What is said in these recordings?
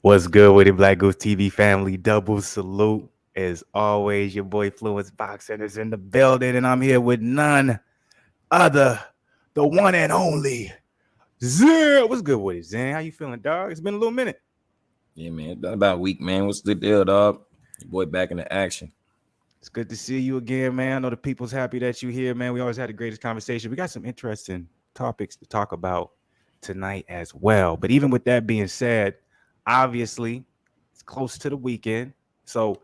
What's good with it, Black Goose TV family? Double salute. As always, your boy Fluence Boxing is in the building, and I'm here with none other, the one and only Zien. What's good with it, Zien? How you feeling, dog? It's been a little minute. Yeah, man. It's been about a week, man. What's the deal, dog? Your boy back into action. It's good to see you again, man. I know the people's happy that you're here, man. We always had the greatest conversation. We got some interesting topics to talk about tonight as well. But even with that being said, obviously, it's close to the weekend. So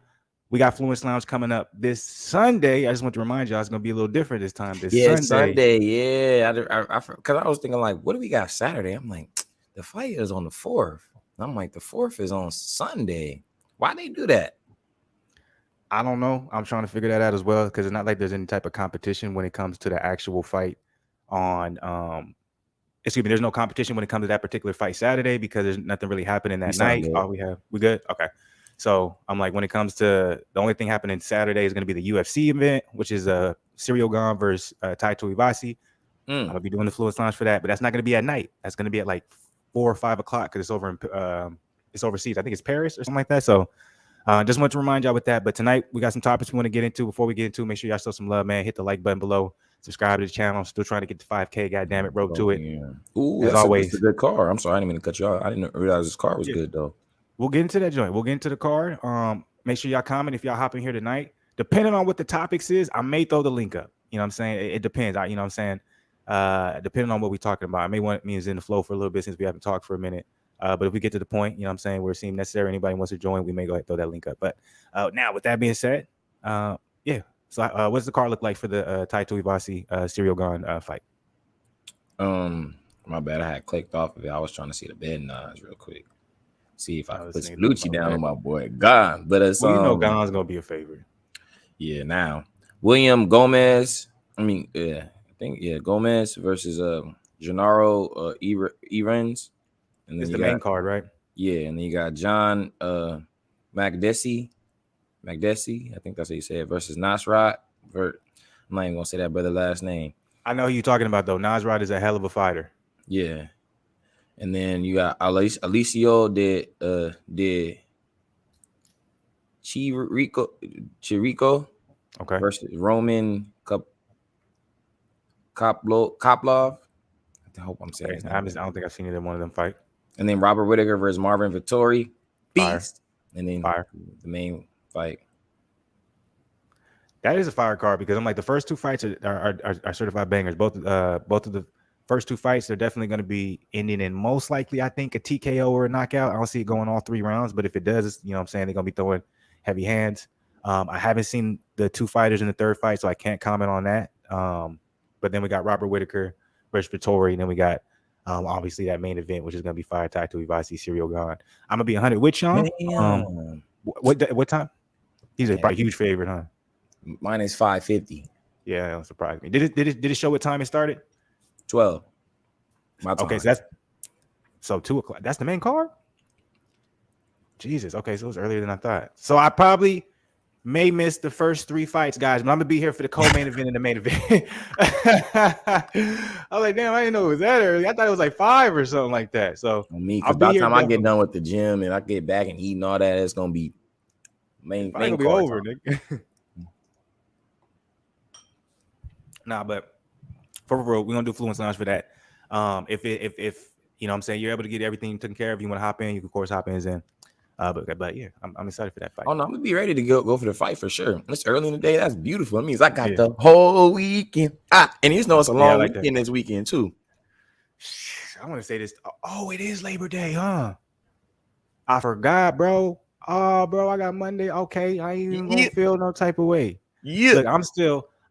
we got Fluence Lounge coming up this Sunday. I just want to remind y'all it's going to be a little different this time. This Yeah, Sunday. Sunday. Yeah, because I was thinking like, what do we got Saturday? I'm like, the fight is on the 4th. I'm like, the 4th is on Sunday. Why they do that? I don't know. I'm trying to figure that out as well because it's not like there's any type of competition when it comes to the actual fight on excuse me, there's no competition when it comes to that particular fight Saturday because there's nothing really happening that night. All we good? Okay. So I'm like, when it comes to the only thing happening Saturday is going to be the UFC event, which is Serial Gone versus Tai Tuivasa. I'm gonna be doing the Fluence Lounge for that, but that's not going to be at night. That's going to be at like 4 or 5 o'clock because it's over in it's overseas. I think it's Paris or something like that. So just want to remind y'all with that. But tonight we got some topics we want to get into. Before we get into, make sure y'all show some love, man. Hit the like button below. Subscribe to the channel. Still trying to get to 5K. God damn it, road to it. Yeah. Ooh, as always, a good car. I'm sorry, I didn't mean to cut you off. I didn't realize this car was good though. We'll get into that joint. We'll get into the card. Make sure y'all comment if y'all hop in here tonight. Depending on what the topics is, I may throw the link up. You know what I'm saying? It depends. You know what I'm saying? Depending on what we're talking about. I may want me in the flow for a little bit since we haven't talked for a minute. But if we get to the point, you know what I'm saying, where it seems necessary, anybody wants to join, we may go ahead and throw that link up. But now, with that being said, yeah. So what's the card look like for the Tai Tuivasa Serial Gone fight? My bad. I had clicked off of it. I was trying to see the bed odds real quick. See if I can put Lucci down on my boy Gon. But it's you know Gon's gonna be a favorite. Yeah, now William Gomez. Gomez versus Gennaro Erens. And it's the main card, right? Yeah, and then you got John Magdesi, I think that's how you say it, versus Nasrat. I'm not even gonna say that brother last name. I know who you're talking about though. Nasrat is a hell of a fighter. Yeah. And then you got Alicio de Chirico, okay, versus Roman Koplov. I hope I'm saying. I don't think I've seen either one of them fight. And then Robert Whittaker versus Marvin Vittori. Beast. And then the main fight. That is a fire card because I'm like the first two fights are certified bangers. Both of the first two fights are definitely going to be ending in most likely, I think, a TKO or a knockout. I don't see it going all 3 rounds, but if it does, you know what I'm saying, they're going to be throwing heavy hands. I haven't seen the 2 fighters in the third fight, so I can't comment on that. But then we got Robert Whittaker versus Vittori, and then we got obviously that main event, which is going to be Fire Tai Tuivasa Serial Gone. I'm going to be 100 with y'all. What time? He's a huge favorite, huh? Mine is 5:50. Yeah, that surprised me. Did it show what time it started? 12. Okay, so 2 o'clock. That's the main card? Jesus. Okay, so it was earlier than I thought. So I probably may miss the first 3 fights, guys, but I'm gonna be here for the co-main event and the main event. I was like, damn, I didn't know it was that early. I thought it was like 5 or something like that. So because by the time I get done with the gym and I get back and eating all that, it's gonna be main gonna be over, nigga. Nah, but for real, we're gonna do Fluence Lounge for that. If you know what I'm saying, you're able to get everything taken care of, you want to hop in, you can of course hop in. But yeah, I'm excited for that fight. Oh no, I'm gonna be ready to go for the fight for sure. It's early in the day. That's beautiful. It means I got the whole weekend. And you know it's a long weekend this weekend too. I want to say this. Oh, it is Labor Day, huh? I forgot, bro. Oh, bro, I got Monday. Okay, I ain't even gonna feel no type of way. Yeah, look,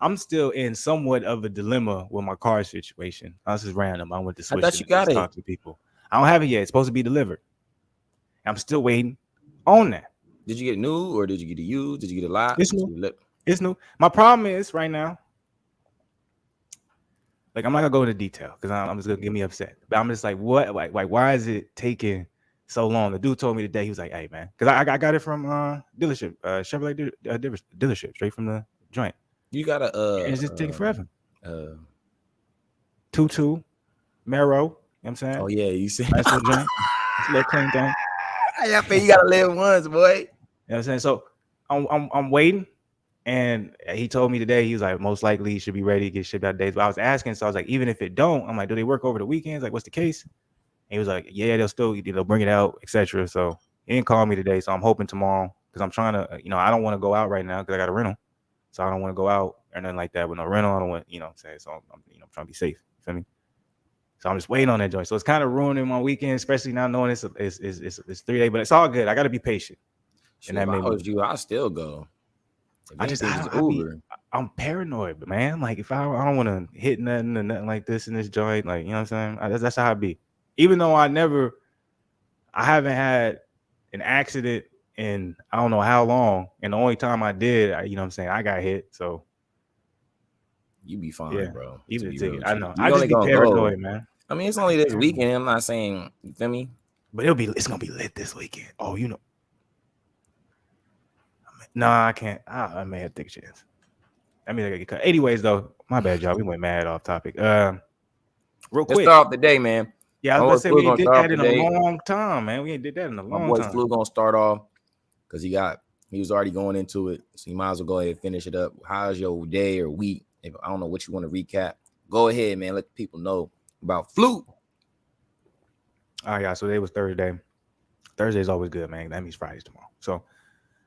I'm still in somewhat of a dilemma with my car situation. This is random. I went to switch to talk to people. I don't have it yet. It's supposed to be delivered. I'm still waiting on that. Did you get new or did you get a used? Did you get a lot? It's new. My problem is right now, like I'm not gonna go into detail because I'm just gonna get me upset. But I'm just like, what? Like why is it taking so long? The dude told me today, he was like, hey man, because I got it from dealership, Chevrolet dealership, straight from the joint. You gotta it's just taking forever. 2.2 Mero, you know what I'm saying? Oh yeah, you see. It's a little clean thing. I feel you gotta live once, boy. You know what I'm saying? So I'm waiting. And he told me today, he was like, most likely he should be ready to get shipped out days. But I was asking, so I was like, even if it don't, I'm like, do they work over the weekends? Like, what's the case? And he was like, yeah, they'll bring it out, etc. So he didn't call me today. So I'm hoping tomorrow, because I'm trying to, I don't want to go out right now because I got a rental. So I don't want to go out or nothing like that with no rental. I don't want, what I'm saying. So I'm trying to be safe. You feel me? So I'm just waiting on that joint. So it's kind of ruining my weekend, especially now knowing it's 3 days, but it's all good. I got to be patient. And that made me. I still go. I'm paranoid, man. Like if I don't want to hit nothing or nothing like this in this joint, like, you know what I'm saying? That's how I be. Even though I haven't had an accident in I don't know how long, and the only time I did, you know what I'm saying, I got hit. So you be fine, bro. Even the ticket, I know. I just be paranoid, man. I mean, it's only this weekend. I'm not saying, you feel me? But it's gonna be lit this weekend. Oh, No, I can't. I may have to take a chance. I mean, I gotta get cut. Anyways, though, my bad, y'all. We went mad off topic. Real quick. Let's start off the day, man. Yeah, I was gonna say we ain't did that in a long time, man. We ain't did that in a long time. My boy Flu gonna start off because he was already going into it, so you might as well go ahead and finish it up. How's your day or week? If I don't know what you want to recap, go ahead, man. Let the people know about Flu. Oh yeah, so today was Thursday. Thursday's always good, man. That means Friday's tomorrow. So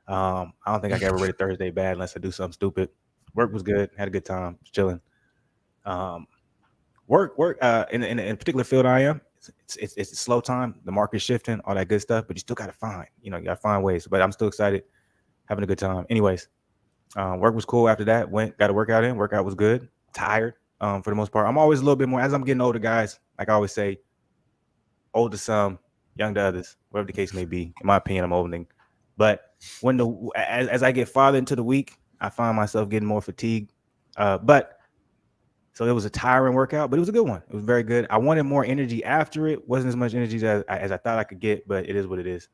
I don't think I can ever rate Thursday bad unless I do something stupid. Work was good. Had a good time. Just chilling. Work. In a particular field I am, it's a slow time. The market's shifting, all that good stuff. But you still got to find. You got to find ways. But I'm still excited, having a good time. Anyways, work was cool. After that, got a workout in. Workout was good. Tired for the most part. I'm always a little bit more as I'm getting older, guys. Like I always say, old to some, young to others, whatever the case may be. In my opinion, I'm olding. But when as I get farther into the week, I find myself getting more fatigued. So it was a tiring workout, but it was a good one. It was very good. I wanted more energy after it. Wasn't as much energy as I thought I could get, but it is what it is.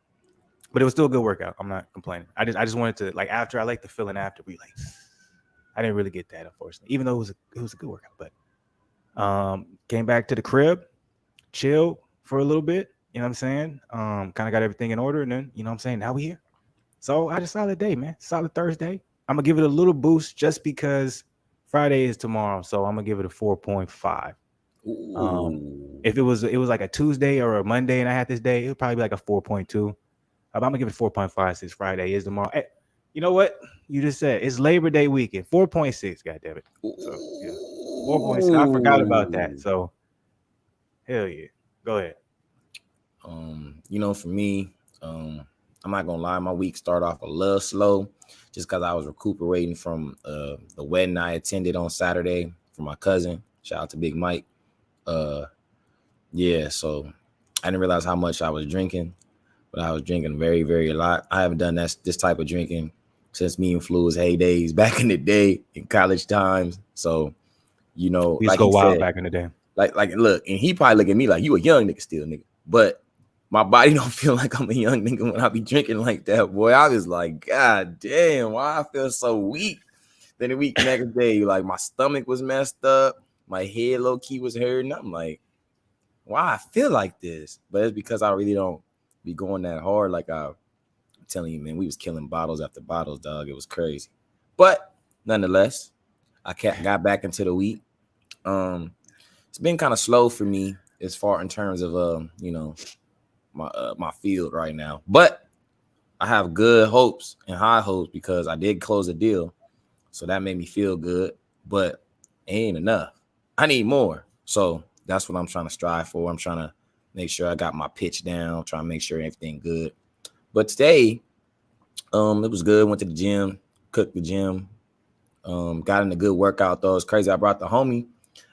But it was still a good workout. I'm not complaining. I just wanted to, like, after, I like the feeling after. Be like, I didn't really get that, unfortunately, even though it was a good workout. But came back to the crib, chilled for a little bit. You know what I'm saying? Kind of got everything in order, and then, you know what I'm saying, now we here. So I had a solid day, man. Solid Thursday. I'm gonna give it a little boost just because Friday is tomorrow, so I'm gonna give it a 4.5. If it was like a Tuesday or a Monday and I had this day, it would probably be like a 4.2. I'm gonna give it 4.5 since Friday is tomorrow. Hey, you know what? You just said it's Labor Day weekend. 4.6. God damn it. So, yeah. 4.6. I forgot about that. So hell yeah. Go ahead. For me, I'm not gonna lie, my week started off a little slow just because I was recuperating from the wedding I attended on Saturday for my cousin. Shout out to Big Mike. So I didn't realize how much I was drinking, but I was drinking very, very a lot. I haven't done this type of drinking since me and Flu's heydays back in the day in college times. So, we used to go wild back in the day. Like, look, and he probably look at me like, you a young nigga still, nigga. But my body don't feel like I'm a young nigga when I be drinking like that, boy. I was like, God damn, why I feel so weak? Then the week next day, like my stomach was messed up, my head low key was hurting. I'm like, why I feel like this? But it's because I really don't be going that hard. Like I'm telling you, man, we was killing bottles after bottles, dog. It was crazy. But nonetheless, I got back into the week. It's been kind of slow for me as far in terms of my field right now, but I have good hopes and high hopes because I did close a deal, so that made me feel good. But it ain't enough. I need more, so that's what I'm trying to strive for. I'm trying to make sure I got my pitch down, trying to make sure everything good. But today, it was good. Went to the gym, cooked the gym, got in a good workout though. It's crazy. I brought the homie.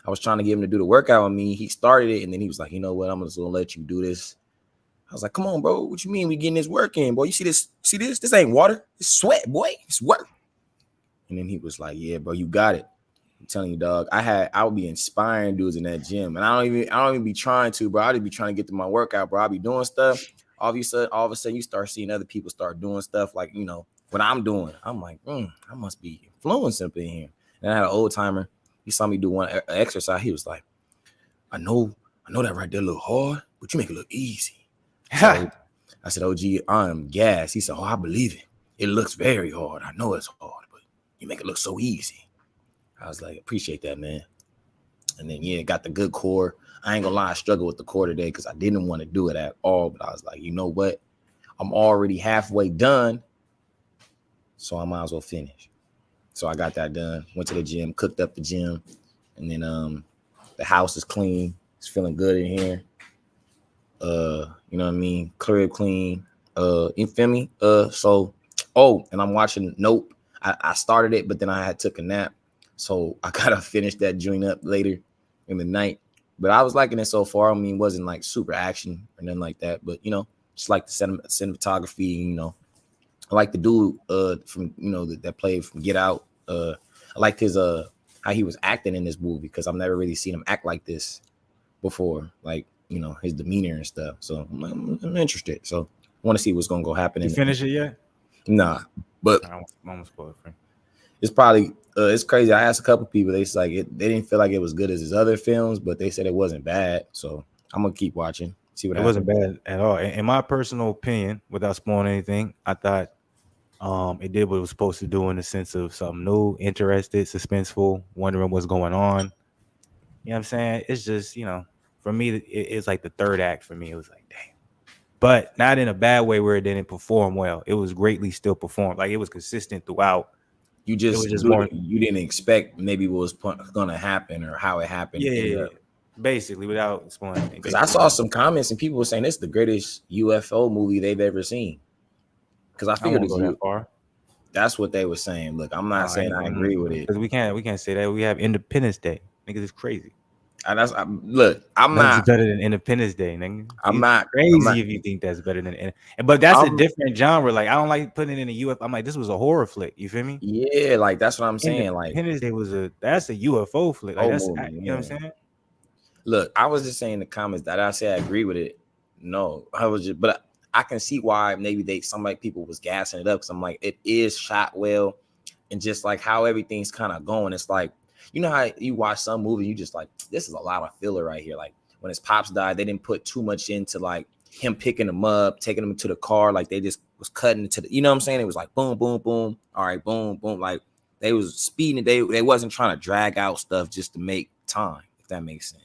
I was trying to get him to do the workout with me. He started it, and then he was like, you know what? I'm just gonna let you do this. I was like, come on, bro. What you mean we getting this work in, boy? You see this? See this? This ain't water. It's sweat, boy. It's work. And then he was like, yeah, bro, you got it. I'm telling you, dog. I would be inspiring dudes in that gym. And I don't even be trying to, bro. I just be trying to get to my workout, bro. I be doing stuff. All of a sudden, you start seeing other people start doing stuff like, what I'm doing. I'm like, I must be influencing up in here. And I had an old timer. He saw me do one exercise. He was like, I know that right there look hard, but you make it look easy. I said, OG, I'm gassed. He said, oh, I believe it. It looks very hard. I know it's hard, but you make it look so easy. I was like, appreciate that, man. And then, yeah, got the good core. I ain't gonna lie, I struggled with the core today because I didn't want to do it at all. But I was like, you know what? I'm already halfway done, so I might as well finish. So I got that done. Went to the gym, cooked up the gym, and then the house is clean. It's feeling good in here. You know what I mean? Crib clean. You feel me? And I'm watching Nope. I started it, but then I had took a nap. So I gotta finish that joint up later in the night. But I was liking it so far. I mean, it wasn't like super action or nothing like that. But you know, just like the cinematography, you know. I like the dude from that played from Get Out. I liked his how he was acting in this movie because I've never really seen him act like this before. Like, you know, his demeanor and stuff. So I'm interested. So I want to see what's gonna go happen. You finish it yet? Nah, but I'm almost spoiled. it's probably it's crazy. I asked a couple people. They didn't feel like it was good as his other films, but they said it wasn't bad. So I'm gonna keep watching, see what happens. It wasn't bad at all. In my personal opinion, without spoiling anything, I thought it did what it was supposed to do in the sense of something new, interested, suspenseful, wondering what's going on. You know what I'm saying? It's just, you know, for me, it's like the third act for me. It was like, damn. But not in a bad way where it didn't perform well. It was greatly still performed. Like, it was consistent throughout. You you didn't expect maybe what was going to happen or how it happened. Yeah. Basically, without spoiling. Because I saw some comments and people were saying this is the greatest UFO movie they've ever seen. Because I figured go that far. That's what they were saying. Look, I'm not saying I agree with it. Because we can't say that. We have Independence Day. Niggas is crazy. I'm not better than Independence Day, nigga. I'm not crazy if you think that's better than. But that's a different genre. Like, I don't like putting it in a UFO. I'm like, this was a horror flick. You feel me? Yeah, like that's what I'm saying. Like, Independence Day that's a UFO flick. Like, that's movie, you know what I'm saying? Look, I was just saying in the comments that I say I agree with it. No, but I can see why maybe people was gassing it up because I'm like, it is shot well, and just like how everything's kind of going. It's like, you know how you watch some movies, you just like, this is a lot of filler right here. Like when his pops died, they didn't put too much into like him picking him up, taking him to the car. Like they just was cutting into you know what I'm saying? It was like boom, boom, boom. All right, boom, boom. Like they was speeding. They wasn't trying to drag out stuff just to make time, if that makes sense.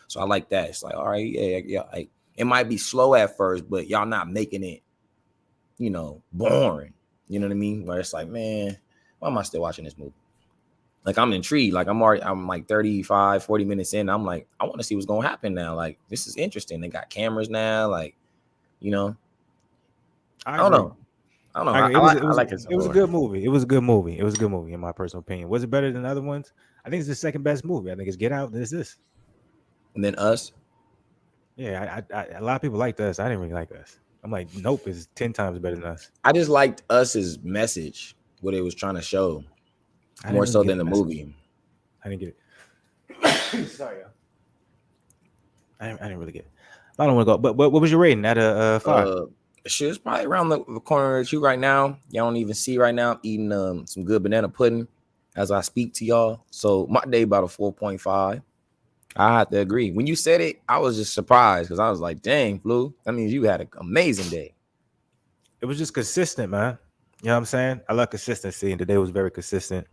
So I like that. It's like, all right, yeah. Like it might be slow at first, but y'all not making it, you know, boring. You know what I mean? Where it's like, man, why am I still watching this movie? Like I'm intrigued. Like I'm like 35, 40 minutes in. I'm like, I want to see what's gonna happen now. Like this is interesting. They got cameras now. Like, you know, I don't know. I like it. It was a good movie. It was a good movie. In my personal opinion. Was it better than other ones? I think it's the second best movie. I think it's Get Out. Then it's this. And then Us. Yeah, a lot of people liked Us. I didn't really like Us. I'm like, Nope is 10 times better than Us. I just liked Us's message, what it was trying to show. More so than the movie. I didn't get it. Sorry, y'all. I didn't really get it. I don't want to go. But what was your rating out of 5? Shit, it's probably around the corner at you right now. Y'all don't even see right now. I'm eating some good banana pudding as I speak to y'all. So my day about a 4.5. I have to agree. When you said it, I was just surprised because I was like, dang, Flu, that means you had an amazing day. It was just consistent, man. You know what I'm saying? I love consistency, and today was very consistent.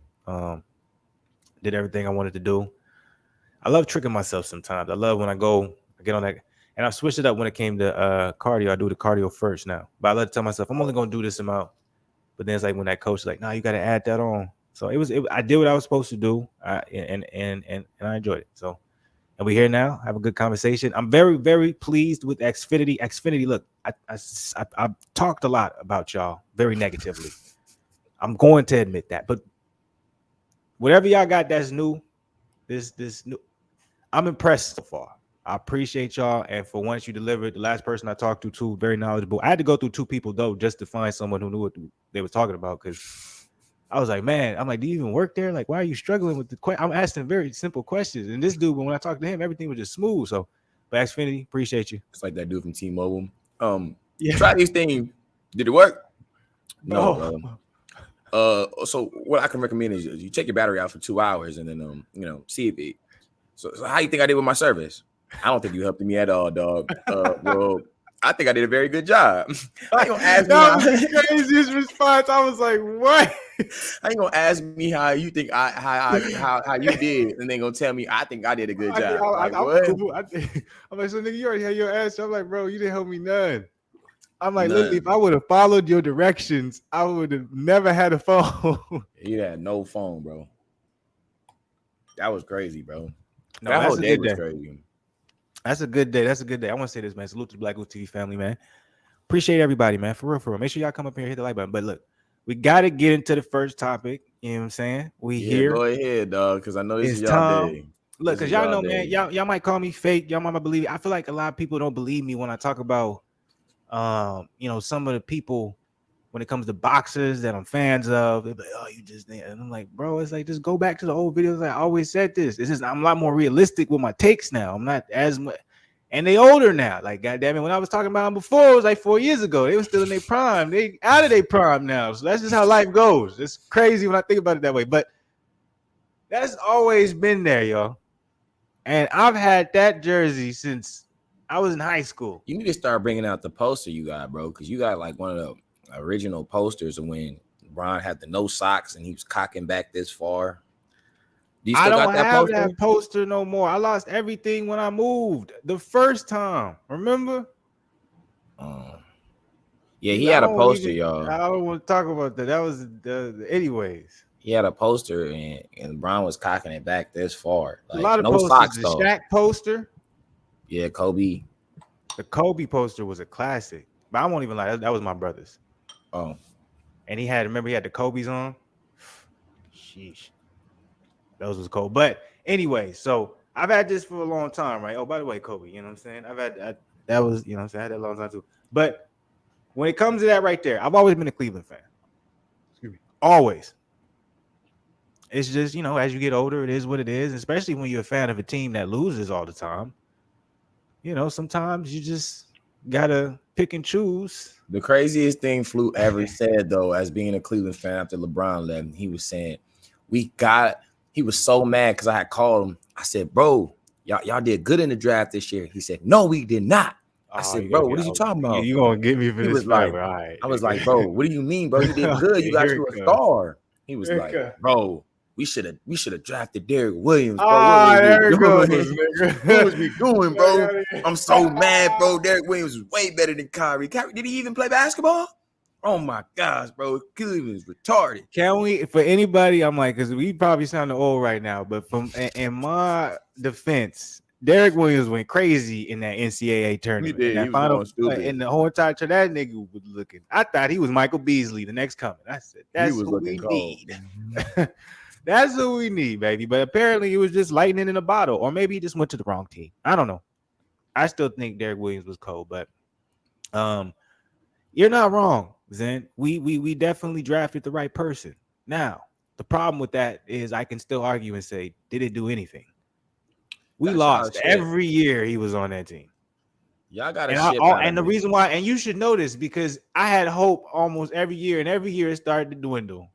Did everything I wanted to do. I love tricking myself sometimes. I love when I get on that, and I switched it up when it came to cardio. I do the cardio first now, but I love to tell myself I'm only gonna do this amount. But then it's like when that coach is like, "No, you got to add that on." So I did what I was supposed to do, and I enjoyed it. So, and we're here now. Have a good conversation. I'm very, very pleased with Xfinity. Xfinity, look, I talked a lot about y'all very negatively. I'm going to admit that, but whatever y'all got that's new, this new, I'm impressed so far. I appreciate y'all, and for once you delivered. The last person I talked to, too, very knowledgeable. I had to go through 2 people though just to find someone who knew what they were talking about, because I was like, man, I'm like, do you even work there? Like, why are you struggling with the question? I'm asking very simple questions, and this dude, when I talked to him, everything was just smooth. So, but Xfinity, appreciate you. It's like that dude from T-Mobile. Try these things. Did it work? No. So what I can recommend is you take your battery out for 2 hours and then see if it. So how you think I did with my service? I don't think you helped me at all, dog. Well, I think I did a very good job. I ain't gonna ask me That how. was the craziest response. I was like, what? I ain't gonna ask me how you think how you did, and then gonna tell me I think I did a good I think job. Like I'm what? cool. I'm like, so nigga, you already had your ass. I'm like, bro, you didn't help me none. I'm like, literally, if None. I would have followed your directions, I would have never had a phone. He had no phone, bro. That was crazy, bro. No, That whole that's a day good was day. crazy. That's a good day. That's a good day. I want to say this, man. Salute to the Black Goose TV family, man. Appreciate everybody, man. For real, for real. Make sure y'all come up here and hit the like button. But look, we got to get into the first topic. You know what I'm saying? We Yeah, here. go ahead, dog, because I know this It's is y'all time. day. Look, This because is y'all y'all know, man, day. y'all might call me fake. Y'all might not believe it. I feel like a lot of people don't believe me when I talk about some of the people when it comes to boxers that I'm fans of. They're like, oh, you just, and I'm like, bro, it's like, just go back to the old videos. I always said this. It's just, I'm a lot more realistic with my takes now. I'm not as much, and they older now. Like, goddamn it, when I was talking about them before, it was like 4 years ago. They were still in their prime. They out of their prime now. So that's just how life goes. It's crazy when I think about it that way. But that's always been there, y'all. And I've had that jersey since I was in high school. You need to start bringing out the poster you got, bro, because you got like one of the original posters of when LeBron had the no socks and he was cocking back this far. Do you I still don't got that have poster? that poster no more. I lost everything when I moved the first time. Remember? Yeah, he had a poster, y'all. I don't want to talk about that. That was anyways. He had a poster and LeBron was cocking it back this far. A Like lot of no posters. socks The though. Shaq poster, Yeah, Kobe. the Kobe poster was a classic. But I won't even lie. That was my brother's. Oh, And he had the Kobe's on. Sheesh. Those was cold. But anyway, so I've had this for a long time, right? Oh, by the way, Kobe, you know what I'm saying? That was, you know what I'm saying? I had that a long time too. But when it comes to that right there, I've always been a Cleveland fan. Excuse me. Always. It's just, as you get older, it is what it is, especially when you're a fan of a team that loses all the time. Sometimes you just gotta pick and choose. the craziest thing Flu ever said though, as being a Cleveland fan after LeBron left, he was saying, he was so mad because I had called him. I said, bro, y'all did good in the draft this year. He said, no, we did not. I said, bro, what are you talking about? You gonna get me for He this was like, forever. All right. I was like, bro, what do you mean, bro? You did good. You got Here you it a comes. star. He was like, bro, we should have drafted Derrick Williams, bro. Ah, What was there we it goes, doing? nigga. What was we doing, bro? I'm so mad, bro. Derrick Williams was way better than Kyrie. Kyrie, did he even play basketball? Oh my gosh, bro. Cleveland's retarded. Can we, for anybody, I'm like, because we probably sound old right now, but in my defense, Derrick Williams went crazy in that NCAA tournament. He did. In that He was final, going stupid. in the whole entire tournament, that nigga was looking. I thought he was Michael Beasley, the next coming. I said, that's who we need. That's who we need, baby. But apparently, it was just lightning in a bottle, or maybe he just went to the wrong team. I don't know. I still think Derrick Williams was cold, but you're not wrong, Zen. We definitely drafted the right person. Now, the problem with that is I can still argue and say, did it do anything? We lost every year he was on that team. Y'all got to ship and the reason why, and you should know this, because I had hope almost every year, and every year it started to dwindle.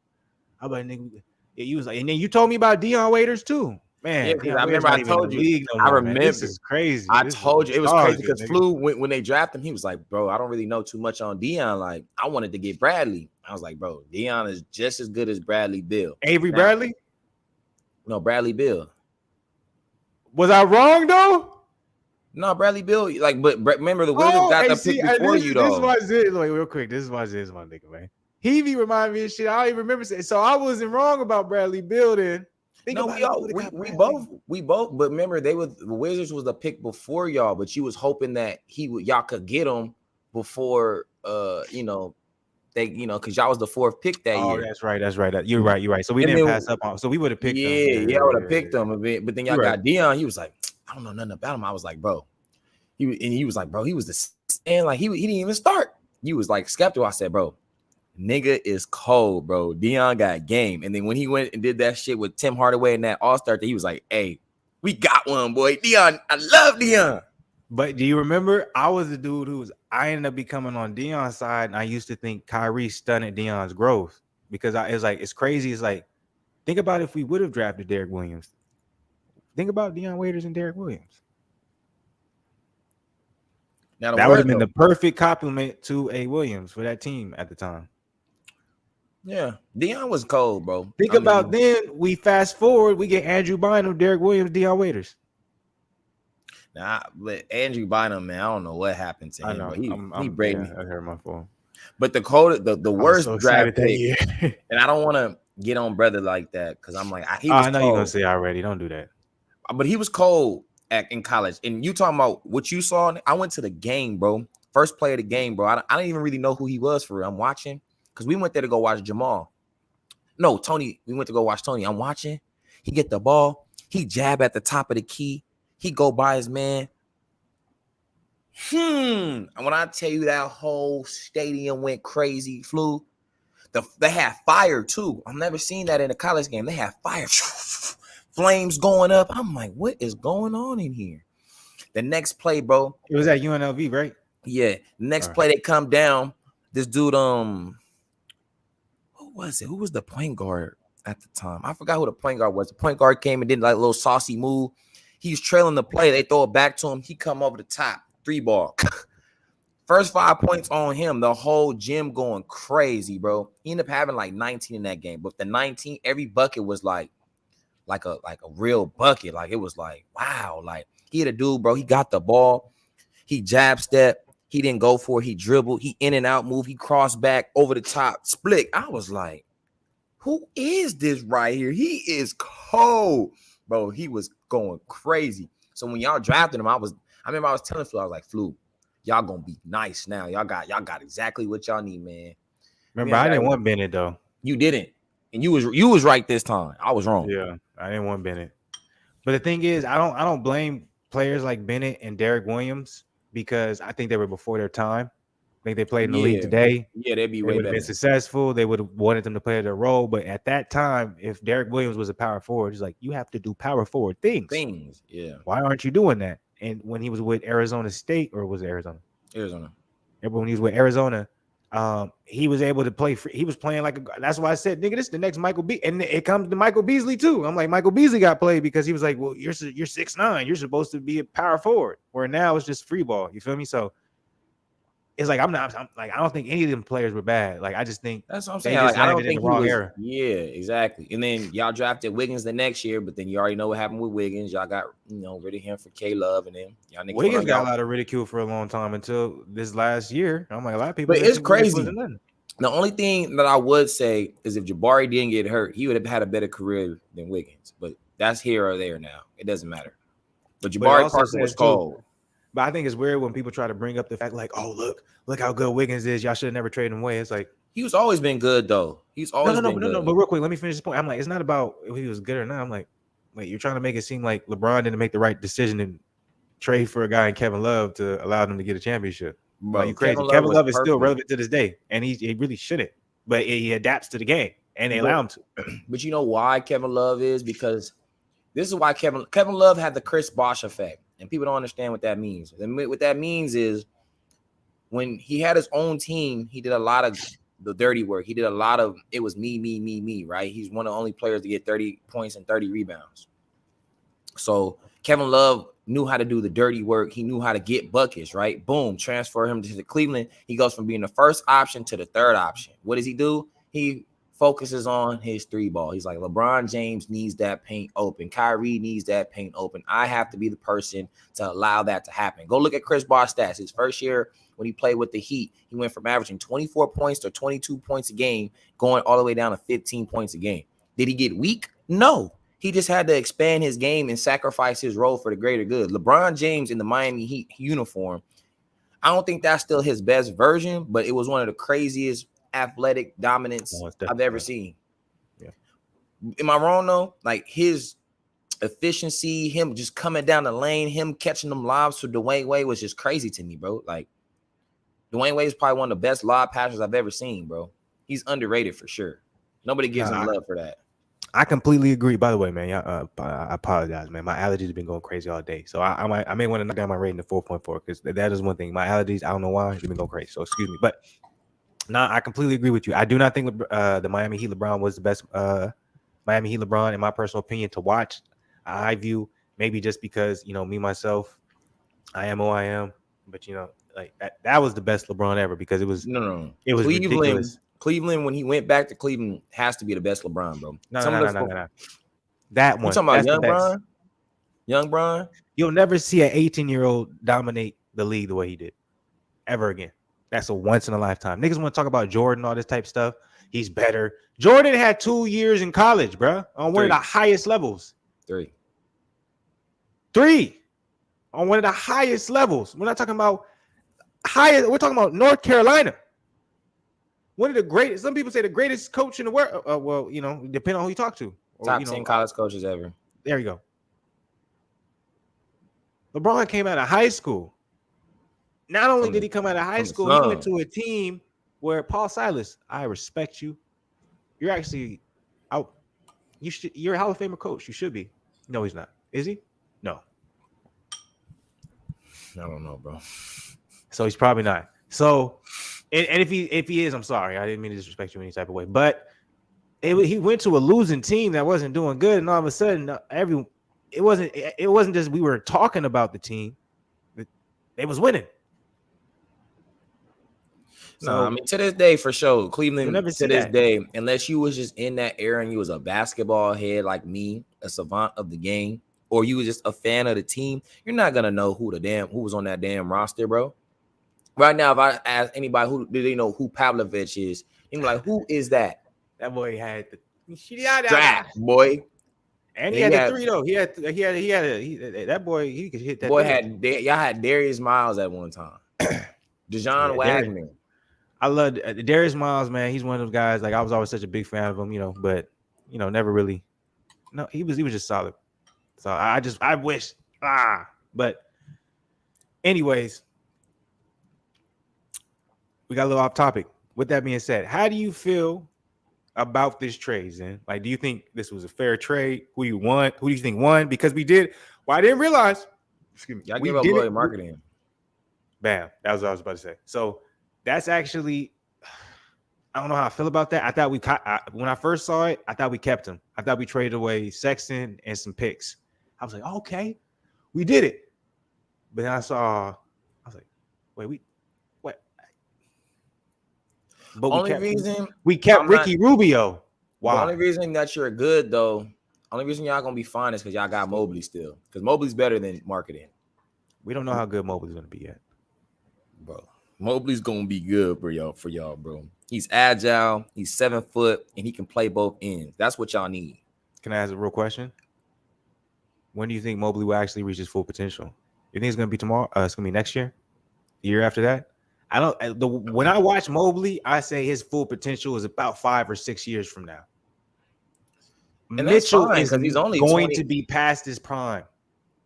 How about nigga? You was like, and then you told me about Dion Waiters too. Man, yeah, I remember I told you. I remember. Man. This is crazy. I told you it was crazy because Flu when they drafted him, he was like, "Bro, I don't really know too much on Dion. Like, I wanted to get Bradley." I was like, "Bro, Dion is just as good as Bradley Beal." Bradley? No, Bradley Beal. Was I wrong though? No, Bradley Beal. Like, but remember the Wizards got the pick before you though. This is why Zen, like, real quick. This is why Zen's my nigga, man. He be reminding me of shit I don't even remember saying. So I wasn't wrong about Bradley Beal then. We both. But remember, the Wizards was the pick before y'all. But you was hoping that y'all could get him before, because y'all was the fourth pick that year. That's right. You're right. So we didn't pass up on. So we would have picked him. Yeah, I would have picked him. But then y'all got Dion. He was like, I don't know nothing about him. I was like, bro. He was like, bro. He was and like he didn't even start. You was like skeptical. I said, bro. Nigga is cold, bro. Dion got game. And then when he went and did that shit with Tim Hardaway in that All-Star thing, he was like, hey, we got one, boy. Dion, I love Dion. But do you remember? I was the dude I ended up becoming on Dion's side, and I used to think Kyrie stunted Dion's growth because it's crazy. It's like, think about if we would have drafted Derrick Williams. Think about Dion Waiters and Derrick Williams. Now the That would have word been though, the perfect compliment to A. Williams for that team at the time. yeah, Deion was cold, bro. Think I about mean, then. We fast forward. We get Andrew Bynum, Derek Williams, Deion Waiters. nah, but Andrew Bynum, man, I don't know what happened to I him, bro. know. He Yeah, braved me. I heard my phone. But the cold, the I was worst so draft excited that pick, year. and I don't want to get on brother like that because I'm like, he Oh, was I know you're gonna cold, say already. Don't do that. but he was cold in college. And you talking about what you saw? I went to the game, bro. First play of the game, bro. I didn't even really know who he was for real. I'm watching because we went there to go watch Jamal. No, Tony. We went to go watch Tony. I'm watching. He get the ball. He jab at the top of the key. He go by his man. And when I tell you that whole stadium went crazy, flew. They had fire too. I've never seen that in a college game. They had fire, flames going up. I'm like, what is going on in here? The next play, bro. It was at UNLV, right? Yeah. Next play, they come down. This dude, who was it? Who was the point guard at the time? I forgot who the point guard was. The point guard came and did like a little saucy move. He was trailing the play. They throw it back to him. He come over the top, 3-ball. First 5 points on him, the whole gym going crazy, bro. He ended up having like 19 in that game. But the 19, every bucket was like a real bucket. Like it was like, wow. Like he had a dude, bro. He got the ball. He jab step. He didn't go for it. He dribbled. He in and out move. He crossed back over the top, split. I was like, who is this right here? He is cold, bro. He was going crazy. So when y'all drafted him, I remember I was telling Flu, I was like, Flu, y'all gonna be nice now. Y'all got exactly what y'all need, man. Remember, I didn't want Bennett though. You didn't, and you was right this time. I was wrong. Yeah, I didn't want Bennett. But the thing is, I don't blame players like Bennett and Derek Williams because I think they were before their time. I think they played in the league today. Yeah, they'd be they way would have better. been successful. They would have wanted them to play their role. But at that time, if Derek Williams was a power forward, it's like you have to do power forward things. Yeah. Why aren't you doing that? And when he was with Arizona State, or was it Arizona? When he was with Arizona, he was able to play free. He was playing like that's why I said, nigga, this is the next Michael B. And it comes to Michael Beasley too. I'm like, Michael Beasley got played because he was like, well, you're 6'9", you're supposed to be a power forward. Where now it's just free ball. You feel me? So it's like I'm like, I don't think any of them players were bad. Like I just think that's what I'm they saying. just Like, I don't landed in think the wrong era. Yeah, exactly. And then y'all drafted Wiggins the next year, but then you already know what happened with Wiggins. Y'all got rid of him for K Love, and then y'all niggas Wiggins got a lot of ridicule for a long time until this last year. I'm like, a lot of people. But it's crazy. The only thing that I would say is if Jabari didn't get hurt, he would have had a better career than Wiggins. But that's here or there now. It doesn't matter. But Jabari Parker was cold. But I think it's weird when people try to bring up the fact like, oh, look how good Wiggins is. Y'all should have never traded him away. It's like he's always been good though. He's always been good. No. But real quick, let me finish this point. I'm like, it's not about if he was good or not. I'm like, wait, you're trying to make it seem like LeBron didn't make the right decision and trade for a guy in Kevin Love to allow them to get a championship. Bro, you crazy? Kevin Love is still relevant to this day, and he really shouldn't. But he adapts to the game, and they allow him to. But you know why Kevin Love is? Because this is why Kevin Love had the Chris Bosh effect. And people don't understand what that means. And what that means is when he had his own team, he did a lot of the dirty work. He did a lot of it was me, right? He's one of the only players to get 30 points and 30 rebounds. So Kevin Love knew how to do the dirty work. He knew how to get buckets, right? Boom, transfer him to the Cleveland. He goes from being the first option to the third option. What does he do? He focuses on his 3-ball. He's like, LeBron James needs that paint open. Kyrie needs that paint open. I have to be the person to allow that to happen. Go look at Chris Bosh's stats. His first year when he played with the Heat, he went from averaging 24 points to 22 points a game, going all the way down to 15 points a game. Did he get weak? No. He just had to expand his game and sacrifice his role for the greater good. LeBron James in the Miami Heat uniform, I don't think that's still his best version, but it was one of the craziest athletic dominance I've ever seen. Yeah. Am I wrong though? Like his efficiency, him just coming down the lane, him catching them lobs for Dwayne Wade was just crazy to me, bro. Like Dwayne Wade is probably one of the best lob passers I've ever seen, bro. He's underrated for sure. Nobody gives him love for that. I completely agree. By the way, man, I apologize, man. My allergies have been going crazy all day, so I may want to knock down my rating to 4.4 because that is one thing. My allergies, I don't know why, they've been going crazy. So excuse me, but no, I completely agree with you. I do not think the Miami Heat LeBron was the best Miami Heat LeBron, in my personal opinion, to watch. I view maybe just because me myself, I am who I am, but like that was the best LeBron ever because it was No. ridiculous. Cleveland, when he went back to Cleveland, has to be the best LeBron, bro. No. That You one. talking about That's the young best. Bron? Young Bron? You'll never see an 18-year-old dominate the league the way he did ever again. That's a once in a lifetime. Niggas want to talk about Jordan, all this type stuff. He's better. Jordan had 2 years in college, bro, on one of the highest levels. 3 on one of the highest levels. We're not talking about highest. We're talking about North Carolina. One of the greatest. Some people say the greatest coach in the world. Well, you know, depending on who you talk to. Or, Top 10 college coaches ever. There you go. LeBron came out of high school. Not only did he come out of high school, he went to a team where Paul Silas, I respect you. You're actually out. You're a Hall of Famer coach. You should be. No, he's not. Is he? No. I don't know, bro. So he's probably not. So, and if he is, I'm sorry. I didn't mean to disrespect you in any type of way. But he went to a losing team that wasn't doing good, and all of a sudden, it wasn't just we were talking about the team. It was winning. No, I mean, to this day, for sure, Cleveland, to this day, unless you was just in that era and you was a basketball head like me, a savant of the game, or you was just a fan of the team, you're not going to know who was on that damn roster, bro. Right now, if I ask anybody who do they know who Pavlovich is, you're like, who is that? That boy had the strap, boy. And he had the 3 though. He had that boy. He could hit that. Boy y'all had Darius Miles at one time. Dejon Wagner. I love Darius Miles, man. He's one of those guys. Like I was always such a big fan of him, you know. But you know, never really. No, he was just solid. So I wish. But anyways, we got a little off topic. With that being said, how do you feel about this trade, Zen? Like, do you think this was a fair trade? Who do you think won? Because we did. Well, I didn't realize. Excuse me. Y'all give up Lloyd marketing. Bam. That was what I was about to say. So that's actually, I don't know how I feel about that. I thought when I first saw it, I thought we kept him. I thought we traded away Sexton and some picks. I was like, okay, we did it. But then I was like, wait, what? But we kept Ricky Rubio. Wow. The only reason that you're good, though, only reason y'all gonna be fine is because y'all got Mobley still. Because Mobley's better than marketing. We don't know how good Mobley's gonna be yet, bro. Mobley's gonna be good for y'all, bro. He's agile, he's 7 foot, and he can play both ends. That's what y'all need. Can I ask a real question? When do you think Mobley will actually reach his full potential? You think it's gonna be tomorrow? It's gonna be next year, the year after that. When I watch Mobley, I say his full potential is about 5 or 6 years from now. And Mitchell is he's only going to be past his prime.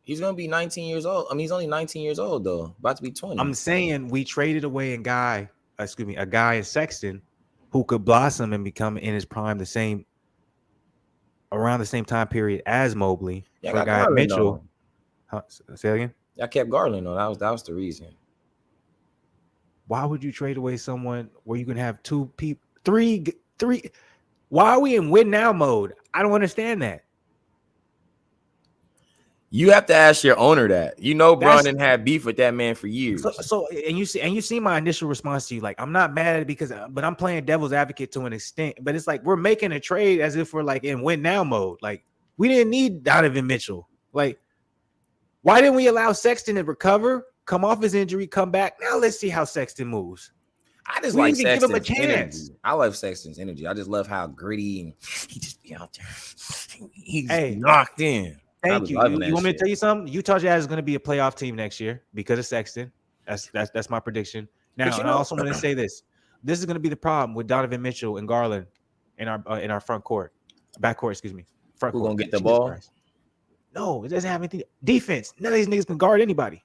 He's going to be 19 years old. I mean, he's only 19 years old, though. About to be 20. I'm saying we traded away a guy in Sexton who could blossom and become in his prime around the same time period as Mobley. Yeah, for a guy Mitchell. Say that again? I kept Garland, though. That was the reason. Why would you trade away someone where you can have three? Why are we in win now mode? I don't understand that. You have to ask your owner that. You know, Bron didn't have beef with that man for years. So you see my initial response to you, like I'm not mad at it but I'm playing devil's advocate to an extent. But it's like we're making a trade as if we're like in win now mode. Like we didn't need Donovan Mitchell. Like why didn't we allow Sexton to recover, come off his injury, come back? Now let's see how Sexton moves. I just like Sexton's give him a chance. Energy. I love Sexton's energy. I just love how gritty and he just be out there. He's locked in. Thank you. You want me to tell you something? Utah Jazz is going to be a playoff team next year because of Sexton. That's my prediction. Now, and I also want to say this. This is going to be the problem with Donovan Mitchell and Garland in our backcourt, excuse me. Who's going to get the ball? Christ. No, it doesn't have anything. Defense. None of these niggas can guard anybody.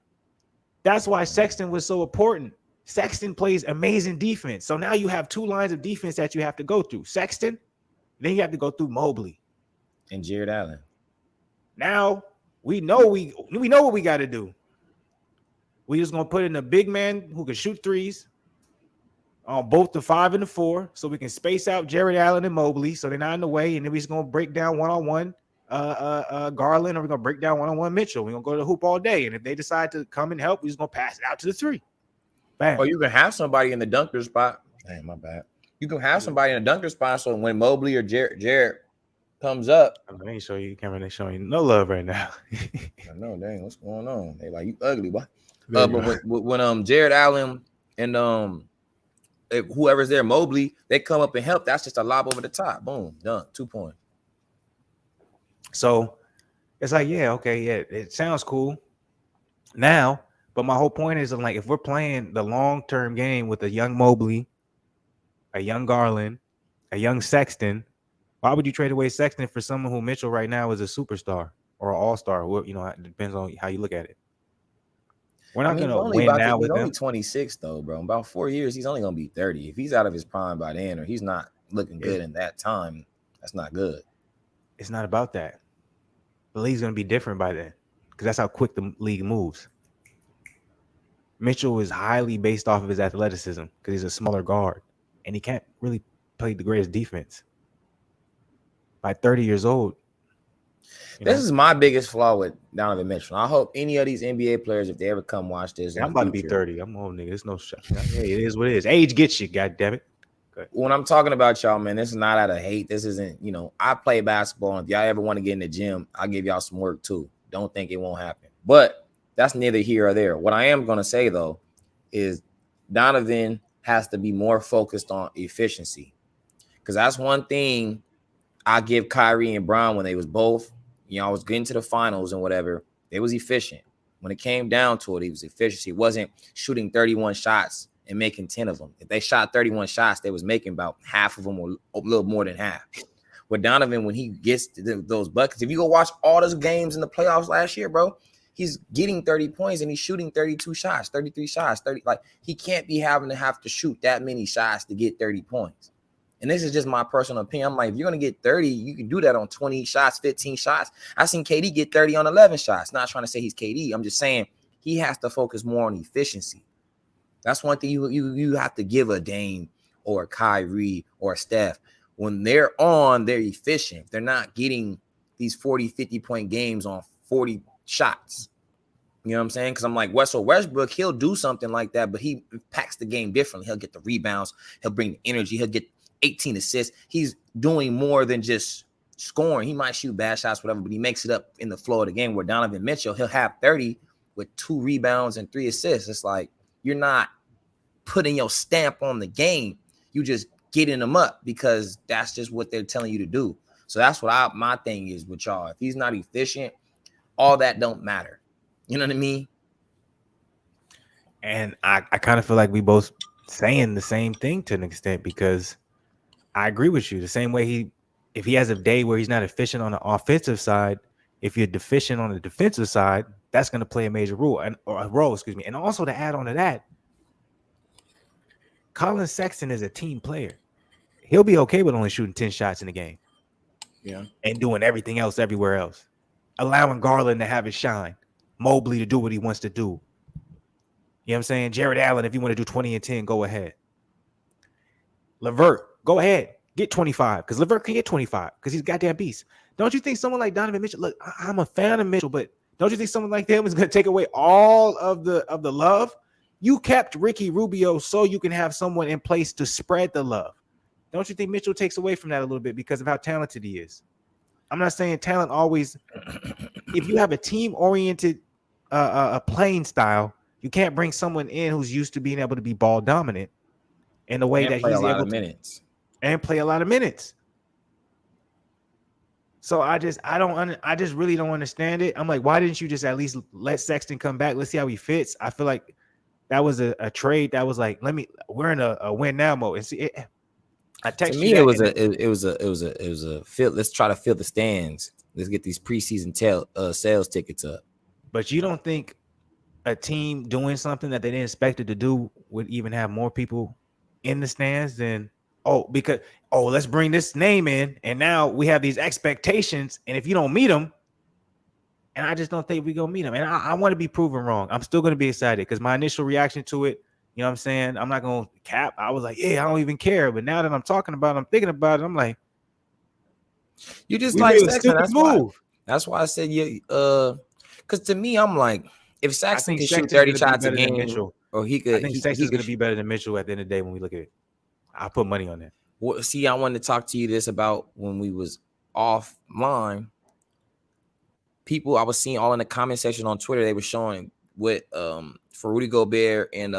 That's why Sexton was so important. Sexton plays amazing defense. So now you have 2 lines of defense that you have to go through. Sexton, then you have to go through Mobley. And Jared Allen. Now we know what we got to do. We just gonna put in a big man who can shoot threes on both the 5 and the 4, so we can space out Jared Allen and Mobley, so they're not in the way. And then we're just gonna break down one-on-one Garland, or we're gonna break down one-on-one Mitchell. We're gonna go to the hoop all day, and if they decide to come and help, we're just gonna pass it out to the 3. Bam. Or you can have somebody in the dunker spot. Damn, my bad. You can have somebody in the dunker spot, so when Mobley or Jared comes up, They ain't showing you, Cameron. They showing you no love right now. I know, dang, what's going on? They like, you ugly, boy. There But you when Jared Allen and whoever's there, Mobley, they come up and help. That's just a lob over the top. Boom, done. 2 points. So it's like, yeah, okay, yeah, it sounds cool now. But my whole point is, like, if we're playing the long-term game with a young Mobley, a young Garland, a young Sexton, why would you trade away Sexton for someone who Mitchell right now is a superstar or an all-star? You know, it depends on how you look at it. We're not gonna win now with him. He's only 26 though, bro. In about 4 years, he's only gonna be 30. If he's out of his prime by then, or he's not looking good in that time, that's not good. It's not about that. The league's gonna be different by then, because that's how quick the league moves. Mitchell is highly based off of his athleticism because he's a smaller guard, and he can't really play the greatest defense. By 30 years old. This is my biggest flaw with Donovan Mitchell. I hope any of these NBA players, if they ever come watch this, I'm about to be 30. I'm old, nigga. There's no shot. Hey, it is what it is. Age gets you, goddammit. When I'm talking about y'all, man, this is not out of hate. This isn't, I play basketball. And if y'all ever want to get in the gym, I'll give y'all some work too. Don't think it won't happen. But that's neither here or there. What I am going to say, though, is Donovan has to be more focused on efficiency. Because that's one thing I give Kyrie and Brown when they was both, I was getting to the finals and whatever. They was efficient. When it came down to it, he was efficient. He wasn't shooting 31 shots and making 10 of them. If they shot 31 shots, they was making about half of them or a little more than half. With Donovan, when he gets to those buckets, if you go watch all those games in the playoffs last year, bro, he's getting 30 points and he's shooting 32 shots, 33 shots, 30. Like, he can't be having to shoot that many shots to get 30 points. And this is just my personal opinion. I'm like, if you're going to get 30, you can do that on 20 shots, 15 shots. I seen KD get 30 on 11 shots. Not trying to say he's KD. I'm just saying he has to focus more on efficiency. That's one thing you have to give a Dame or a Kyrie or a Steph. When they're on, they're efficient. They're not getting these 40, 50-point games on 40 shots. You know what I'm saying? Because I'm like, Russell Westbrook, he'll do something like that, but he packs the game differently. He'll get the rebounds. He'll bring the energy. He'll get 18 assists. He's doing more than just scoring. He might shoot bad shots, whatever, but he makes it up in the flow of the game. Where Donovan Mitchell, he'll have 30 with 2 rebounds and 3 assists. It's like you're not putting your stamp on the game. You just getting them up because that's just what they're telling you to do. So that's what my thing is with y'all. If he's not efficient, all that don't matter. You know what I mean? And I kind of feel like we both saying the same thing to an extent, because I agree with you. The same way if he has a day where he's not efficient on the offensive side, if you're deficient on the defensive side, that's going to play a major role and also to add on to that, Colin Sexton is a team player. He'll be okay with only shooting 10 shots in the game. Yeah. And doing everything else everywhere else. Allowing Garland to have his shine. Mobley to do what he wants to do. You know what I'm saying? Jared Allen, if you want to do 20 and 10, go ahead. LeVert, go ahead. Get 25. Because LeVert can get 25. Because he's a goddamn beast. Don't you think someone like Donovan Mitchell, look, I'm a fan of Mitchell, but don't you think someone like him is going to take away all of the love? You kept Ricky Rubio so you can have someone in place to spread the love. Don't you think Mitchell takes away from that a little bit because of how talented he is? I'm not saying talent always. If you have a team-oriented playing style, you can't bring someone in who's used to being able to be ball dominant in the way that he's able to minutes and play a lot of minutes. So I just really don't understand it. I'm like, why didn't you just at least let Sexton come back? Let's see how he fits. I feel like that was a trade that was like, we're in a win now mode. And see, I texted me, it was a fill. Let's try to fill the stands. Let's get these preseason sales tickets up. But you don't think a team doing something that they didn't expect it to do would even have more people in the stands than let's bring this name in, and now we have these expectations, and if you don't meet them, and I just don't think we're gonna meet them, and I want to be proven wrong. I'm still gonna be excited because my initial reaction to it, you know what I'm saying? I'm not gonna cap. I was like, yeah, I don't even care. But now that I'm talking about it, I'm thinking about it, I'm like, you just like Sexton. That's why I said because to me, I'm like, if I Saxton think can shoot Sexton's 30 gonna be shots a better than game, Mitchell. or he I could think he Sexton's could gonna be better than Mitchell at the end of the day when we look at it. I put money on that. Well, see, I wanted to talk to you this about when we was offline. People I was seeing all in the comment section on Twitter, they were showing what for Rudy Gobert and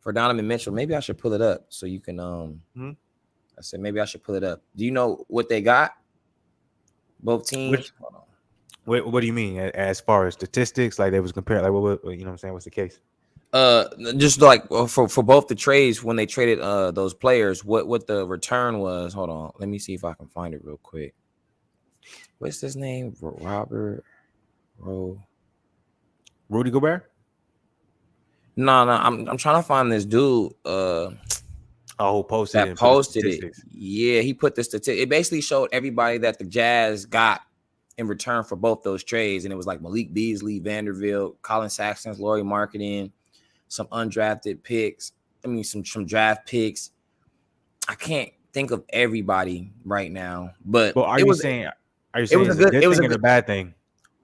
for Donovan Mitchell. Maybe I should pull it up so you can I said maybe I should pull it up. Do you know what they got? Both teams. Hold on. What do you mean as far as statistics? Like they was comparing, like what you know what I'm saying? What's the case? Just like for both the trades when they traded those players, what the return was. Hold on, let me see if I can find it real quick. What's his name? Robert Rudy Gobert? No, I'm trying to find this dude. Oh, posted That it. Posted it. Yeah, he put the statistic. It basically showed everybody that the Jazz got in return for both those trades, and it was like Malik Beasley, Vanderbilt, Colin Sexton, Lauri Markkanen, some undrafted picks. I mean, some draft picks. I can't think of everybody right now, but are you saying it's a good thing or a bad thing?